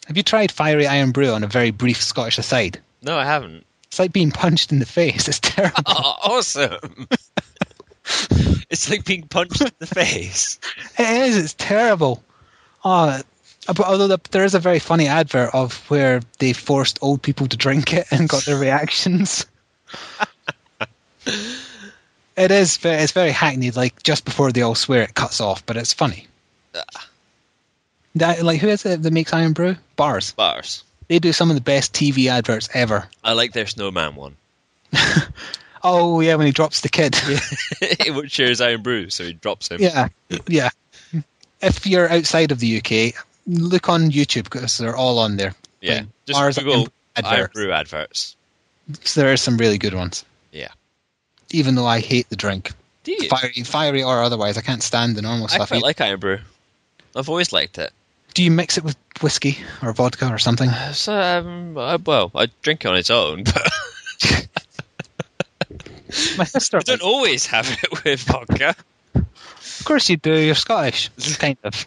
Have you tried fiery iron brew on a very brief Scottish aside? No, I haven't. It's like being punched in the face. It's terrible. Oh, awesome. It's like being punched in the face. It is. It's terrible. Although there is a very funny advert of where they forced old people to drink it and got their reactions. It's very hackneyed. Like just before they all swear, it cuts off, but it's funny. Like, who is it that makes Iron Brew? Bars. They do some of the best TV adverts ever. I like their snowman one. Oh, yeah, when he drops the kid. He won't share his Iron Brew, so he drops him. Yeah. If you're outside of the UK, look on YouTube because they're all on there. Yeah, like just bars Google Iron Brew adverts. So there are some really good ones. Yeah. Even though I hate the drink. Do you? Fiery or otherwise, I can't stand the normal stuff. I quite like Iron Brew. I've always liked it. Do you mix it with whiskey or vodka or something? I drink it on its own, but my sister. I don't always have it with vodka. Of course you do. You're Scottish, kind of.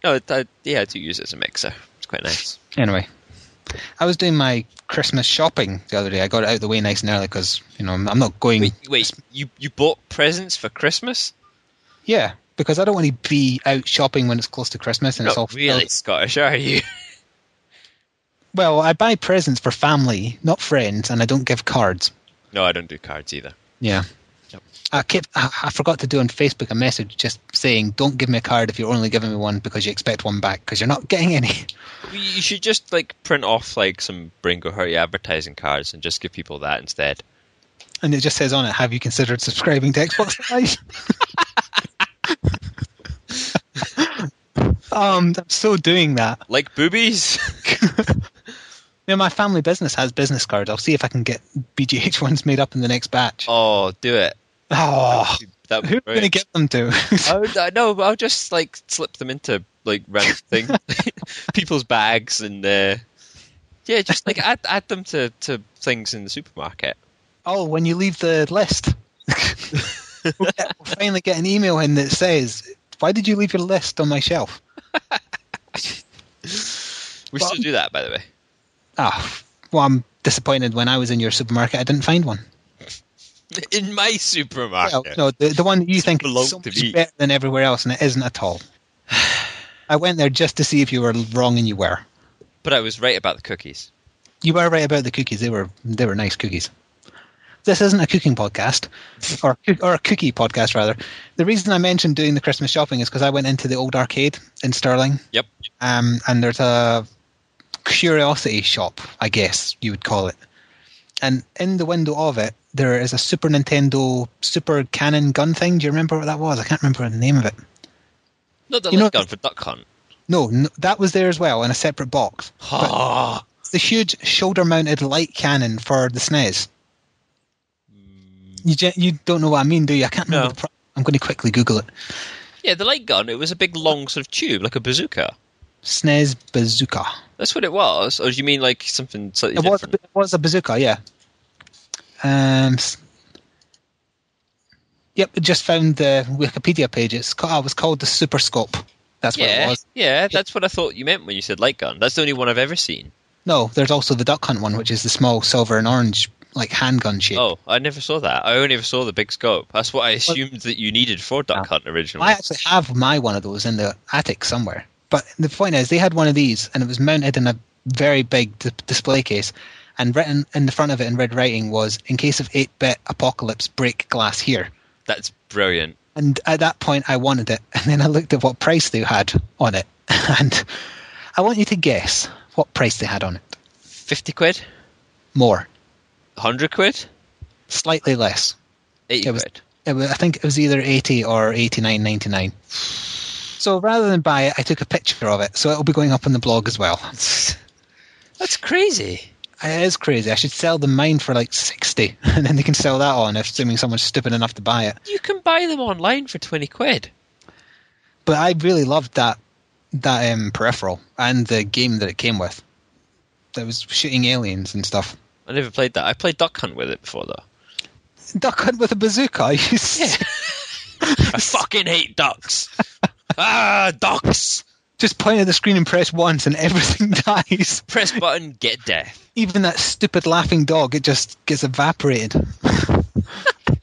No, I do use it as a mixer. It's quite nice. Anyway, I was doing my Christmas shopping the other day. I got it out of the way nice and early because I'm not going. Wait, you bought presents for Christmas? Yeah. Because I don't want to be out shopping when it's close to Christmas and it's all really Scottish, are you? Well, I buy presents for family, not friends, and I don't give cards. No, I don't do cards either. Yeah. Yep. I forgot to do on Facebook a message just saying, don't give me a card if you're only giving me one because you expect one back, because you're not getting any. You should just print off some Brain Go Hurty advertising cards and just give people that instead. And it just says on it, have you considered subscribing to Xbox Live? I'm still doing that. Like boobies? My family business has business cards. I'll see if I can get BGH ones made up in the next batch. Oh, do it. Oh, who are you going to get them to? I'll just slip them into random things, people's bags, and just add them to things in the supermarket. Oh, when you leave the list, we'll finally get an email in that says, "Why did you leave your list on my shelf?" We still do that, by the way. Well, I'm disappointed. When I was in your supermarket, I didn't find one. In my supermarket? Well, no, the one that you think is so much better than everywhere else, and it isn't at all. I went there just to see if you were wrong, and you were. But I was right about the cookies. You were right about the cookies. They were nice cookies. this isn't a cooking podcast, or a cookie podcast, rather. The reason I mentioned doing the Christmas shopping is because I went into the old arcade in Stirling. Yep. And there's a curiosity shop, I guess you would call it. And in the window of it, there is a Super Nintendo Super Cannon gun thing. Do you remember what that was? I can't remember the name of it. Not the light gun for Duck Hunt. No, that was there as well in a separate box. It's the huge shoulder-mounted light cannon for the SNES. You don't know what I mean, do you? I can't remember. No. I'm going to quickly Google it. Yeah, the light gun, it was a big long sort of tube, like a bazooka. SNES bazooka. That's what it was? Or do you mean like something slightly different? It was a bazooka, yeah. Yep, just found the Wikipedia page. It was called the Super Scope. That's what it was. Yeah, that's what I thought you meant when you said light gun. That's the only one I've ever seen. No, there's also the Duck Hunt one, which is the small silver and orange, like handgun shape. Oh, I never saw that. I only ever saw the big scope. That's what I assumed that you needed for Duck Hunt originally. I actually have my one of those in the attic somewhere. But the point is, they had one of these, and it was mounted in a very big display case, and written in the front of it in red writing was, "In case of 8-bit apocalypse, break glass here." That's brilliant. And at that point, I wanted it, and then I looked at what price they had on it, and I want you to guess what price they had on it. 50 quid? More. 100 quid? Slightly less. 80 quid? I think it was either 80 or 89.99. So rather than buy it, I took a picture of it, so it'll be going up on the blog as well. That's crazy. It is crazy. I should sell them mine for like 60, and then they can sell that on, assuming someone's stupid enough to buy it. You can buy them online for 20 quid. But I really loved that peripheral and the game that it came with. That was shooting aliens and stuff. I never played that. I played Duck Hunt with it before, though. Duck Hunt with a bazooka? Yeah. I fucking hate ducks. Ducks! Just point at the screen and press once and everything dies. Press button, get death. Even that stupid laughing dog, it just gets evaporated.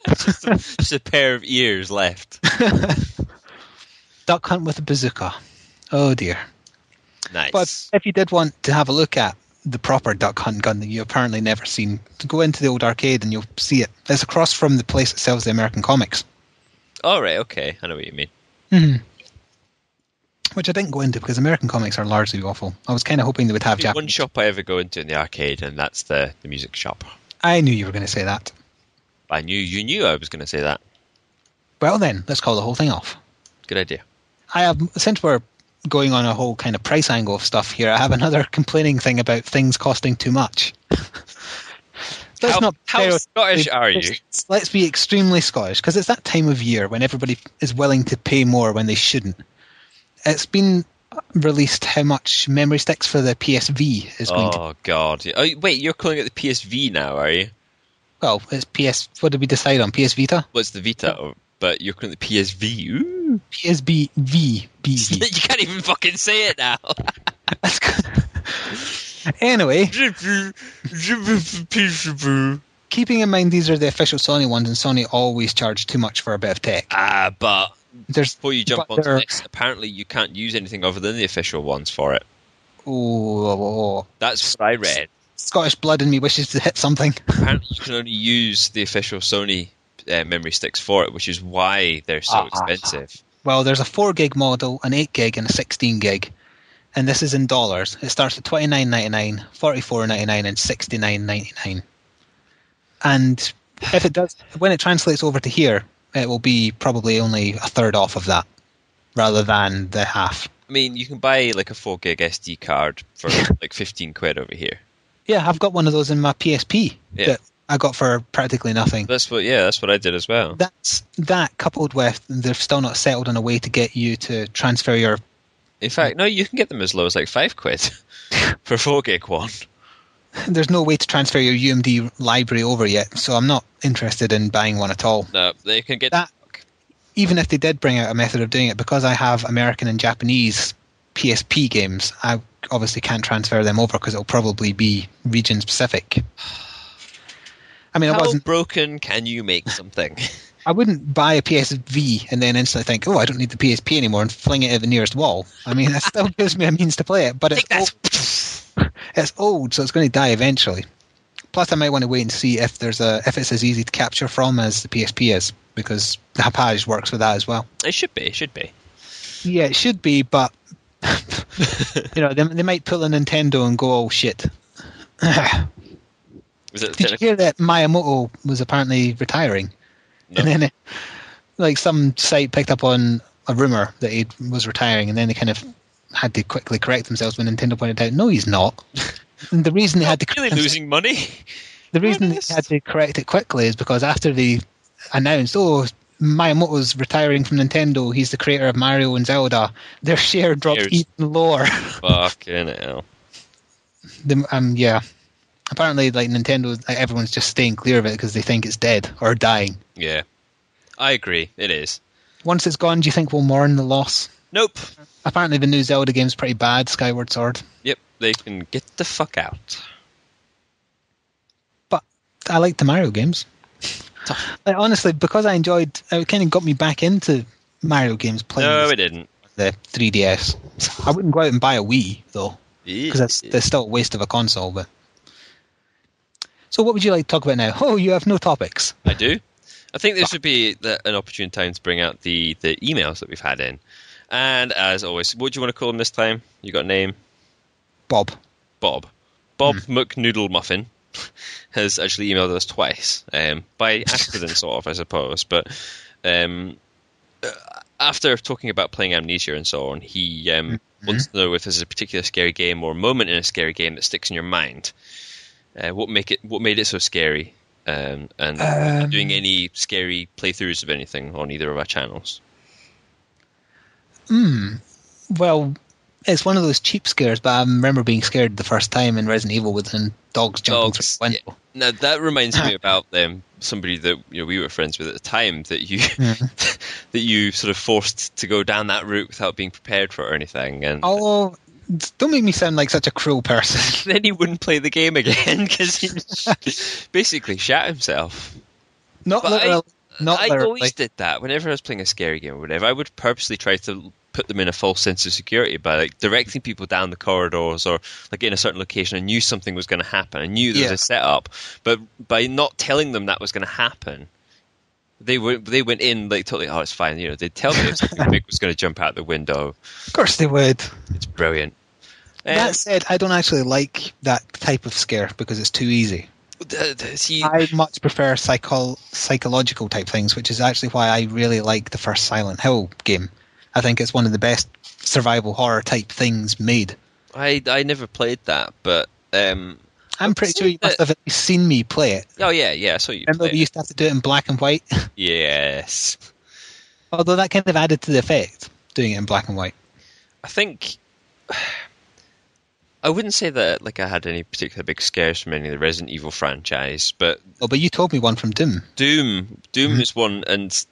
Just a pair of ears left. Duck Hunt with a bazooka. Oh dear. Nice. But if you did want to have a look at the proper Duck Hunt gun that you apparently never seen, to go into the old arcade and you'll see it. It's across from the place that sells the American comics. Oh, right, okay. I know what you mean. Mm-hmm. Which I didn't go into because American comics are largely awful. I was kind of hoping they would have Japanese. One shop I ever go into in the arcade, and that's the music shop. I knew you were going to say that. I knew you knew I was going to say that. Well then, let's call the whole thing off. Good idea. Since we're going on a whole kind of price angle of stuff here, I have another complaining thing about things costing too much. How Scottish are you? Let's be extremely Scottish, because it's that time of year when everybody is willing to pay more when they shouldn't. It's been released how much memory sticks for the PSV is going to... Oh, God. Oh, wait, you're calling it the PSV now, are you? Well, it's PS... What did we decide on? PS Vita? Well, it's the Vita, but you're calling it the PSV. Ooh. PSV. You can't even fucking say it now. That's good. Anyway... Keeping in mind these are the official Sony ones, and Sony always charge too much for a bit of tech. But... Before you jump onto this, apparently you can't use anything other than the official ones for it. Oh. That's what I read. Scottish blood in me wishes to hit something. Apparently you can only use the official Sony memory sticks for it, which is why they're so expensive. Well, there's a 4 gig model, an 8 gig, and a 16 gig. And this is in dollars. It starts at $29.99, $44.99, and $69.99. And if it does, when it translates over to here, it will be probably only a third off of that, rather than the half. I mean, you can buy like a 4 gig SD card for like 15 quid over here. Yeah, I've got one of those in my PSP that I got for practically nothing. That's what I did as well. That coupled with they've still not settled on a way to get you to transfer your... In fact, no, you can get them as low as like 5 quid for a 4 gig one. There's no way to transfer your UMD library over yet, so I'm not interested in buying one at all. No, they can get that. Even if they did bring out a method of doing it, because I have American and Japanese PSP games, I obviously can't transfer them over because it'll probably be region specific. I mean, how broken can you make something? I wouldn't buy a PSV and then instantly think, oh, I don't need the PSP anymore, and fling it at the nearest wall. I mean, that still gives me a means to play it, but it's old, so it's going to die eventually. Plus, I might want to wait and see if if it's as easy to capture from as the PSP is, because the Hapage works with that as well. It should be. It should be. Yeah, it should be, but they might pull a Nintendo and go, "Oh shit." Did you hear that Miyamoto was apparently retiring? No. And then some site picked up on a rumor that he was retiring, and then they kind of had to quickly correct themselves when Nintendo pointed out, no, he's not. And the reason they had to losing money. The reason they had to correct it quickly is because after they announced, Miyamoto's retiring from Nintendo, he's the creator of Mario and Zelda, their share dropped even lower. Fucking hell. Yeah. Apparently, Nintendo, everyone's just staying clear of it because they think it's dead or dying. Yeah. I agree. It is. Once it's gone, do you think we'll mourn the loss? Nope. Apparently the new Zelda game's pretty bad, Skyward Sword. Yep, they can get the fuck out. But I like the Mario games. Honestly, because it kind of got me back into Mario games playing. No, it didn't. The 3DS. I wouldn't go out and buy a Wii, though, because that's still a waste of a console. But so what would you like to talk about now? Oh, you have no topics. I do. I think this would be an opportune time to bring out the emails that we've had in. And as always, what do you want to call them this time? You got a name? Bob McNoodle Muffin has actually emailed us twice, by accident, sort of, I suppose. But after talking about playing Amnesia and so on, he wants to know if there's a particular scary game or moment in a scary game that sticks in your mind. What made it so scary? And doing any scary playthroughs of anything on either of our channels? Well, it's one of those cheap scares, but I remember being scared the first time in Resident Evil with dogs jumping through the window. Yeah. Now that reminds me about somebody that we were friends with at the time that you that you sort of forced to go down that route without being prepared for it or anything. And don't make me sound like such a cruel person. Then he wouldn't play the game again because he basically shat himself. Not literally. I always did that whenever I was playing a scary game or whatever. I would purposely try to put them in a false sense of security by directing people down the corridors or in a certain location. I knew something was going to happen. I knew there was a setup, but by not telling them that was going to happen, they went in totally. Oh, it's fine. They'd tell me if something big was going to jump out the window. Of course they would. It's brilliant. That said, I don't actually like that type of scare because it's too easy. I much prefer psychological type things, which is actually why I really like the first Silent Hill game. I think it's one of the best survival horror type things made. I never played that, but I'm pretty sure you must have at least seen me play it. Oh yeah. So you remember we used to have to do it in black and white? Yes. Although that kind of added to the effect, doing it in black and white. I think I wouldn't say that I had any particular big scares from any of the Resident Evil franchise, but you told me one from Doom. Doom is one, and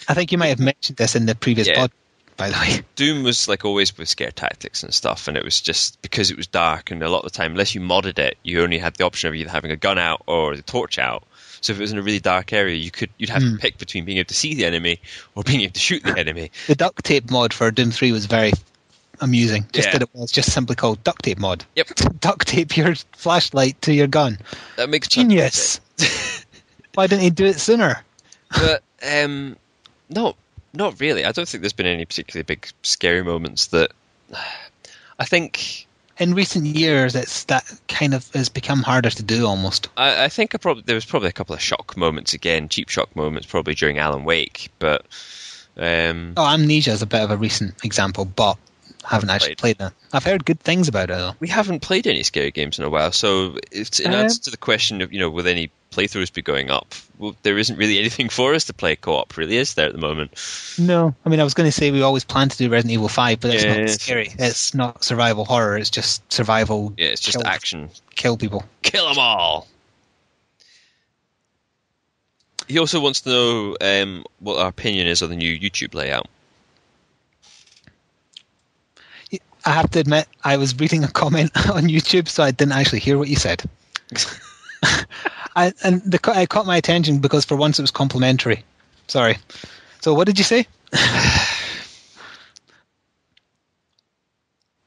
I think you might have mentioned this in the previous pod, by the way. Doom was always with scare tactics and stuff, and it was just because it was dark, and a lot of the time, unless you modded it, you only had the option of either having a gun out or the torch out. So if it was in a really dark area, you'd have to pick between being able to see the enemy or being able to shoot the enemy. The duct tape mod for Doom 3 was very amusing. That it was just simply called duct tape mod. Yep. Duct tape your flashlight to your gun. That makes genius. Why didn't he do it sooner? But no, not really. I don't think there's been any particularly big scary moments that I think in recent years that kind of has become harder to do almost. I think there was probably a couple of shock moments again, cheap shock moments probably during Alan Wake, but Amnesia is a bit of a recent example, but I haven't actually played that. I've heard good things about it though. We haven't played any scary games in a while, so it's in answer to the question of will any playthroughs be going up? Well, there isn't really anything for us to play co-op, really, is there at the moment? No, I mean I was going to say we always plan to do Resident Evil 5, but it's not scary. It's not survival horror. It's just survival. Yeah, it's just action. Kill people. Kill them all. He also wants to know what our opinion is on the new YouTube layout. I have to admit, I was reading a comment on YouTube, so I didn't actually hear what you said. It caught my attention because for once it was complimentary. Sorry. So what did you say?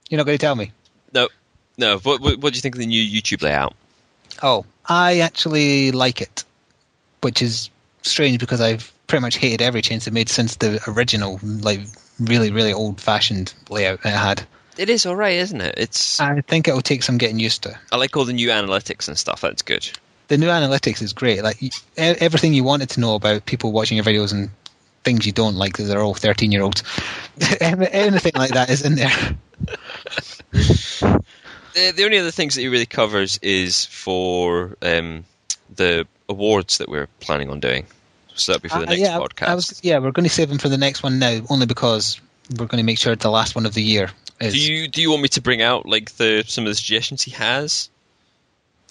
You're not going to tell me? No. What do you think of the new YouTube layout? Oh, I actually like it, which is strange because I've pretty much hated every change they made since the original, like really, really old-fashioned layout it had. It is all right, isn't it? I think it will take some getting used to. I like all the new analytics and stuff. That's good. The new analytics is great. Like everything you wanted to know about people watching your videos and things you don't like, because they're all 13-year-olds. Anything like that is in there. The only other things that he really covers is for the awards that we're planning on doing. So that'll be for the next podcast. We're going to save them for the next one now, only because we're going to make sure it's the last one of the year. Do you want me to bring out like some of the suggestions he has?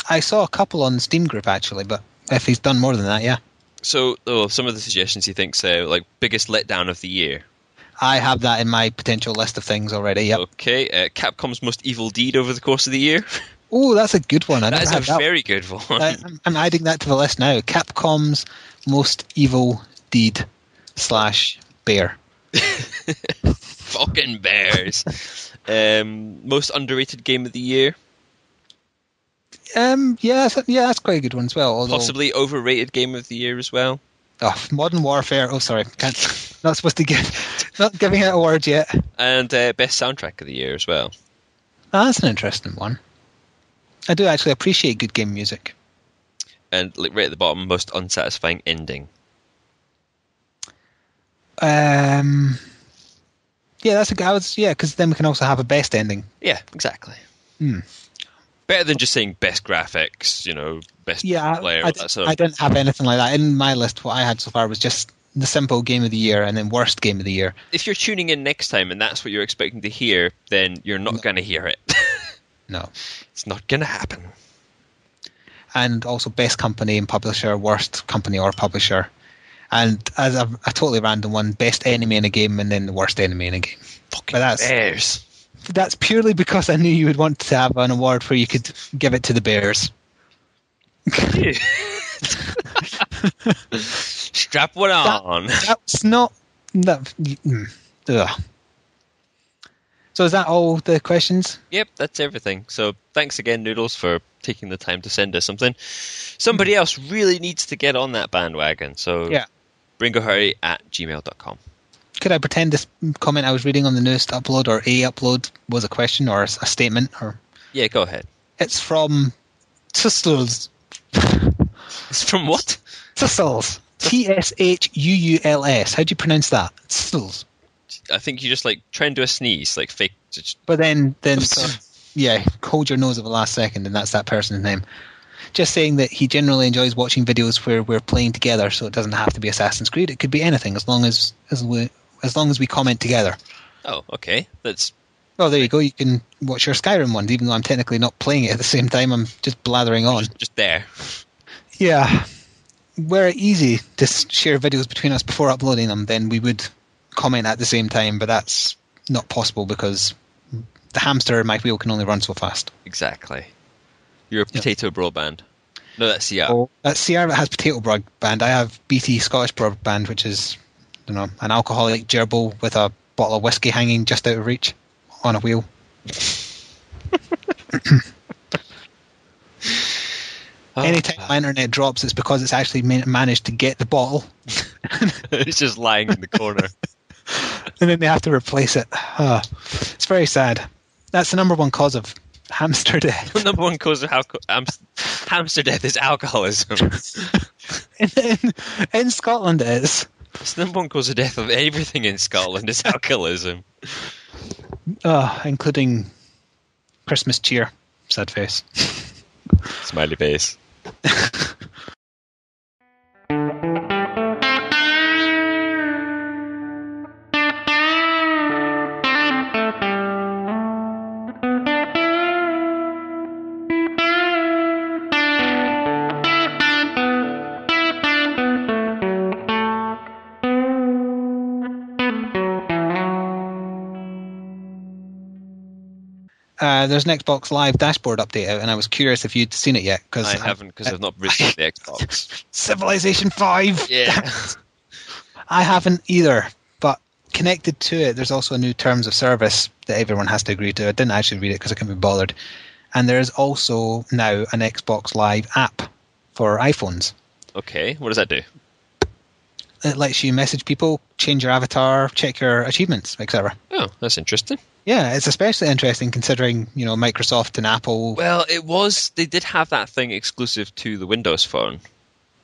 I saw a couple on the Steam group actually, but if he's done more than that, yeah. So some of the suggestions he thinks like biggest letdown of the year. I have that in my potential list of things already. Yep. Okay, Capcom's most evil deed over the course of the year. Oh, that's a good one. That is a very good one. I'm adding that to the list now. Capcom's most evil deed / bear. Fucking bears. Most underrated game of the year. That's quite a good one as well. Although, possibly overrated game of the year as well. Oh, Modern Warfare. Oh, sorry, not supposed to not giving out awards yet. And best soundtrack of the year as well. Oh, that's an interesting one. I do actually appreciate good game music. And like right at the bottom, most unsatisfying ending. Yeah, that's because then we can also have a best ending. Yeah, exactly. Better than just saying best graphics, best player. I didn't have anything like that in my list. What I had so far was just the simple game of the year and then worst game of the year. If you're tuning in next time and that's what you're expecting to hear, then you're not going to hear it. No, it's not going to happen. And also best company and publisher, worst company or publisher. And as a totally random one, best enemy in a game and then the worst enemy in a game. Fucking bears. That's purely because I knew you would want to have an award where you could give it to the bears. Strap one on. That's not... Ugh. So is that all the questions? Yep, that's everything. So thanks again, Noodles, for taking the time to send us something. Somebody else really needs to get on that bandwagon. So yeah. braingohurty@gmail.com. Could I pretend this comment I was reading on the newest upload or a upload was a question or a statement? Or yeah, go ahead. It's from Tussles. It's from what? Tussles. Tshuuls. How do you pronounce that? Tussles. I think you just try and do a sneeze, fake. But then hold your nose at the last second, and that's that person's name. Just saying that he generally enjoys watching videos where we're playing together, so it doesn't have to be Assassin's Creed. It could be anything, as long as we comment together. Oh, okay. Oh, there you go. You can watch your Skyrim ones, even though I'm technically not playing it at the same time. I'm just blathering on. Just there. Yeah. Were it easy to share videos between us before uploading them, then we would comment at the same time, but that's not possible because the hamster in my wheel can only run so fast. Exactly. You're a potato broadband. No, that's CR. Oh, that's CR that has potato broadband. I have BT Scottish broadband, which is, an alcoholic gerbil with a bottle of whiskey hanging just out of reach on a wheel. Anytime my internet drops, it's because it's actually managed to get the bottle. It's just lying in the corner. And then they have to replace it. It's very sad. That's the number one cause of hamster death. The number one cause of hamster death is alcoholism. In Scotland it is. It's the number one cause of death of everything in Scotland is alcoholism. Including Christmas cheer. Sad face. Smiley face. There's an Xbox Live dashboard update out, and I was curious if you'd seen it yet. I haven't, because I've not received the Xbox. Civilization 5! Yeah. I haven't either, but connected to it, there's also a new terms of service that everyone has to agree to. I didn't actually read it because I couldn't be bothered. And there is also now an Xbox Live app for iPhones. Okay, what does that do? It lets you message people, change your avatar, check your achievements, etc. Oh, that's interesting. Yeah, it's especially interesting considering, Microsoft and Apple. Well, they did have that thing exclusive to the Windows Phone.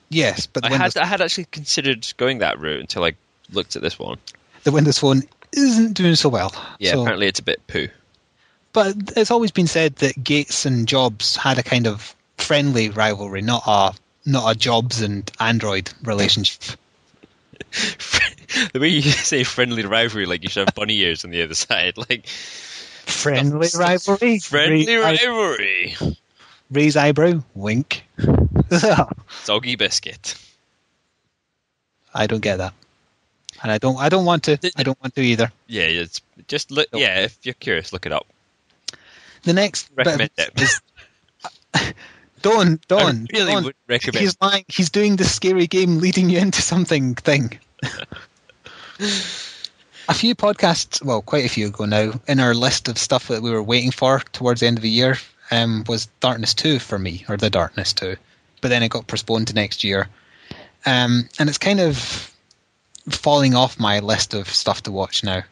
Yes, but I had actually considered going that route until I looked at this one. The Windows Phone isn't doing so well. Yeah, so, apparently it's a bit poo. But it's always been said that Gates and Jobs had a kind of friendly rivalry, not a Jobs and Android relationship. The way you say friendly rivalry, like you should have bunny ears on the other side, like friendly rivalry. Friendly rivalry. Raise eyebrow, wink. Soggy biscuit. I don't get that, and I don't want to. I don't want to either. Yeah, it's just look. Yeah, if you're curious, look it up. The next recommend it. Is, Don't. I really would recommend. He's lying. He's doing the scary game leading you into something thing. A few podcasts, well, quite a few ago now, in our list of stuff that we were waiting for towards the end of the year, was Darkness 2 for me, or The Darkness 2. But then it got postponed to next year. And it's kind of falling off my list of stuff to watch now.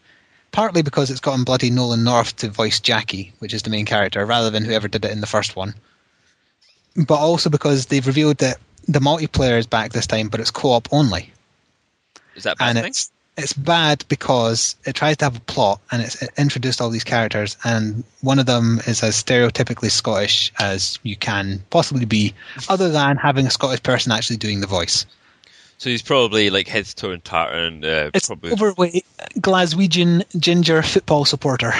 Partly because it's gotten bloody Nolan North to voice Jackie, which is the main character, rather than whoever did it in the first one. But also because they've revealed that the multiplayer is back this time, but it's co-op only. Is that bad? And it's bad because it tries to have a plot, and it's introduced all these characters, and one of them is as stereotypically Scottish as you can possibly be, other than having a Scottish person actually doing the voice. So he's probably like head to toe and tartan. It's probably overweight Glaswegian ginger football supporter.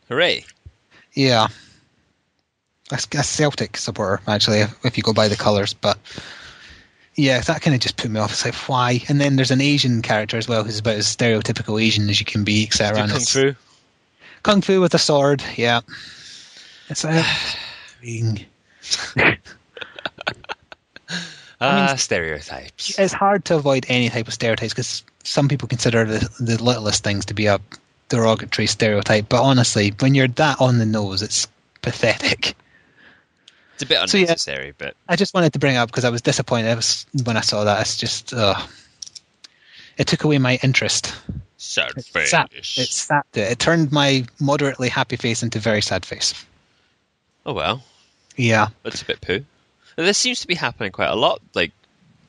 Hooray! Yeah. A Celtic supporter, actually, if you go by the colours. But yeah, that kind of just put me off. It's like, why? And then there's an Asian character as well who's about as stereotypical Asian as you can be, etc. Kung Fu? Kung Fu with a sword, yeah. It's stereotypes. It's hard to avoid any type of stereotypes because some people consider the littlest things to be a derogatory stereotype. But honestly, when you're that on the nose, it's pathetic. It's a bit unnecessary, but I just wanted to bring it up because I was disappointed when I saw that. It's just it took away my interest. Sad face. It sapped it. It turned my moderately happy face into a very sad face. Oh well. Yeah. That's a bit poo. This seems to be happening quite a lot, like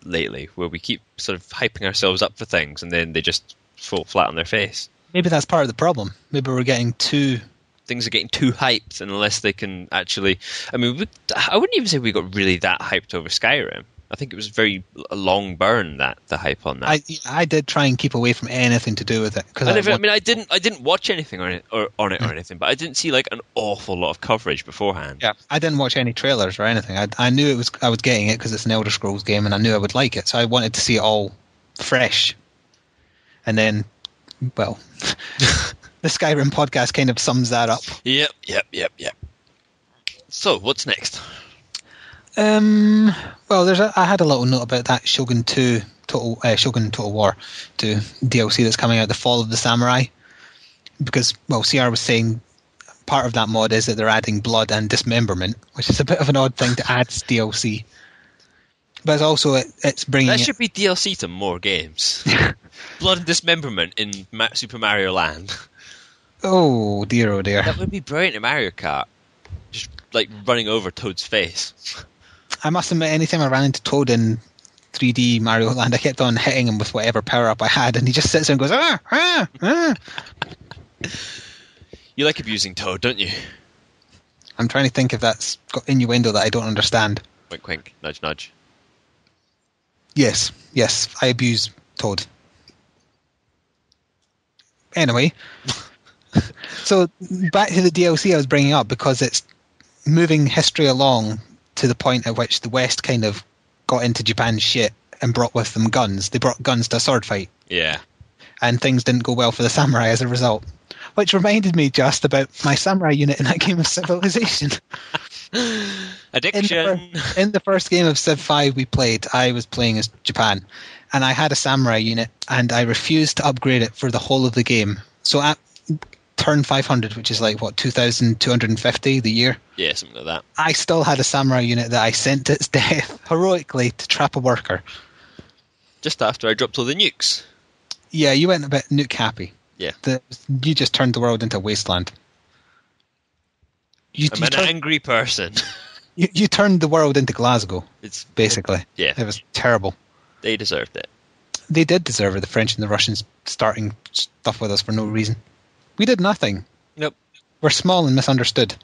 lately, where we keep sort of hyping ourselves up for things, and then they just fall flat on their face. Maybe that's part of the problem. Maybe we're getting things are getting too hyped, and unless they can actually, I mean, I wouldn't even say we got really that hyped over Skyrim. I think it was a long burn, the hype on that. I did try and keep away from anything to do with it because I didn't watch anything on it or anything, but I didn't see like an awful lot of coverage beforehand. Yeah, I didn't watch any trailers or anything. I knew I was getting it because it's an Elder Scrolls game, and I knew I would like it, so I wanted to see it all fresh. And then, well, the Skyrim podcast kind of sums that up. Yep. So, what's next? Well, I had a little note about that Shogun Total War 2 DLC that's coming out, The Fall of the Samurai, because, well, CR was saying part of that mod is that they're adding blood and dismemberment, which is a bit of an odd thing to add to DLC. But it's also it's bringing that should be DLC to more games. Blood and dismemberment in Super Mario Land. Oh dear. That would be brilliant in Mariokart. Just like running over Toad's face. I must admit, anytime I ran into Toad in 3D Mario Land, I kept on hitting him with whatever power-up I had, and he just sits there and goes, ah. You like abusing Toad, don't you? I'm trying to think if that's got innuendo that I don't understand. Wink, wink, nudge, nudge. Yes, I abuse Toad. Anyway, so back to the DLC I was bringing up, because it's moving history along to the point at which the West kind of got into Japan's shit and brought with them guns. They brought guns to a sword fight. Yeah. And things didn't go well for the samurai as a result. Which reminded me just about my samurai unit in that game of Civilization. Addiction. In the first game of Civ 5 we played, I was playing as Japan. And I had a samurai unit, and I refused to upgrade it for the whole of the game. So turned 500, which is like, what, 2,250 the year? Yeah, something like that. I still had a samurai unit that I sent to its death heroically to trap a worker. Just after I dropped all the nukes. Yeah, you went a bit nuke happy. Yeah. You just turned the world into a wasteland. I'm an angry person. You turned the world into Glasgow, basically. Yeah. It was terrible. They deserved it. They did deserve it, the French and the Russians starting stuff with us for no reason. We did nothing. Nope. We're small and misunderstood.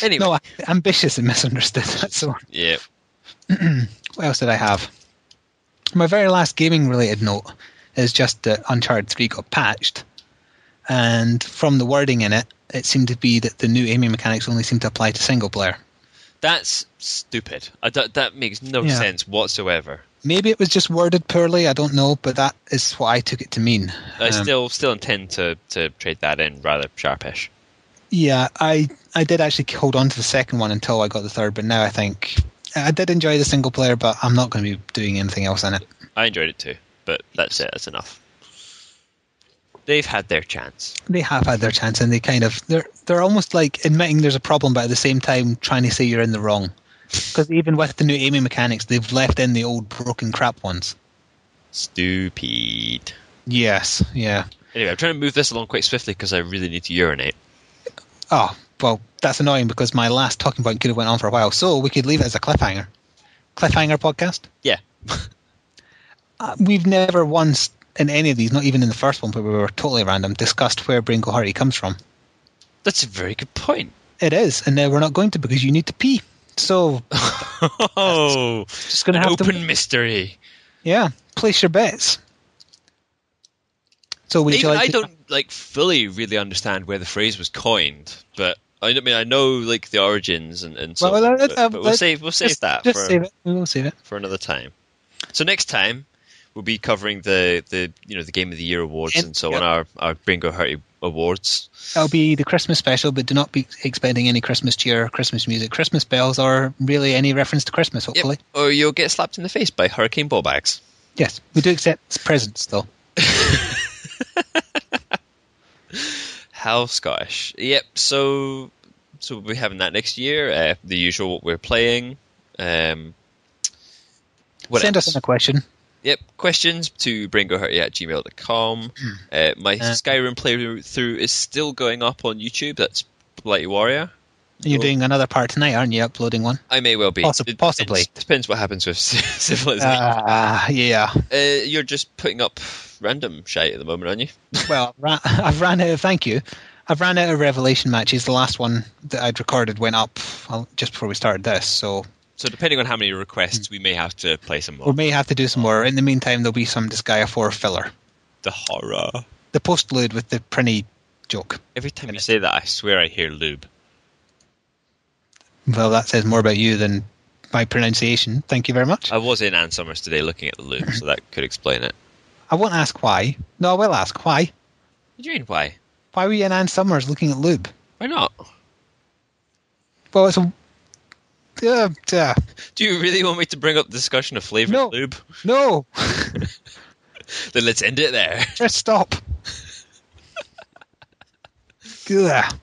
Anyway. No, ambitious and misunderstood. That's the one. Yeah. What else did I have? My very last gaming-related note is just that Uncharted 3 got patched. And from the wording in it, it seemed to be that the new aiming mechanics only seem to apply to single player. That's stupid. That makes no sense whatsoever. Maybe it was just worded poorly, I don't know, but that is what I took it to mean. I still intend to trade that in rather sharpish. Yeah, I did actually hold on to the second one until I got the third, but now I think I did enjoy the single player, but I'm not going to be doing anything else in it. I enjoyed it too, but that's it. That's enough. They've had their chance. They have had their chance, and they're almost like admitting there's a problem, but at the same time trying to say you're in the wrong. Because even with the new aiming mechanics, they've left in the old broken crap ones. Stupid. Yes, yeah. Anyway, I'm trying to move this along quite swiftly because I really need to urinate. Oh, well, that's annoying because my last talking point could have went on for a while, so we could leave it as a cliffhanger. Cliffhanger podcast? Yeah. We've never once, in any of these, not even in the first one where we were totally random, discussed where Brain Go Hurty comes from. That's a very good point. It is, and now we're not going to because you need to pee. So, just going to have open mystery. Yeah, place your bets. So I don't fully really understand where the phrase was coined, but I know the origins and so. Well, but we'll save that. We'll save it for another time. So next time we'll be covering the Game of the Year awards and so on, our Brain Go Hurty awards. It'll be the Christmas special, but do not be expecting any Christmas cheer, Christmas music, Christmas bells, or really any reference to Christmas, hopefully. Yep. Or you'll get slapped in the face by Hurricane Bawbags. Yes, we do accept presents, though. How Scottish. Yep, so we'll be having that next year. The usual what we're playing. Send us in a question. Yep, questions to braingohurty@gmail.com. My Skyrim playthrough is still going up on YouTube. That's Blighty Warrior. You're doing another part tonight, aren't you? Uploading one? I may well be. Possibly. It depends what happens with Civilization. Yeah. You're just putting up random shite at the moment, aren't you? Well, I've ran out of... Thank you. I've ran out of Revelation matches. The last one that I'd recorded went up just before we started this, so... So depending on how many requests, we may have to play some more. We may have to do some more. In the meantime, there'll be some Disgaea 4 filler. The horror. The postlude with the Prinny joke. Every time you say that, I swear I hear lube. Well, that says more about you than my pronunciation. Thank you very much. I was in Ann Summers today looking at the lube, so that could explain it. I won't ask why. No, I will ask why. What do you mean, why? Why were you in Ann Summers looking at lube? Why not? Well, it's a... Do you really want me to bring up the discussion of flavoured lube? No. Then let's end it there. Just stop. Ugh.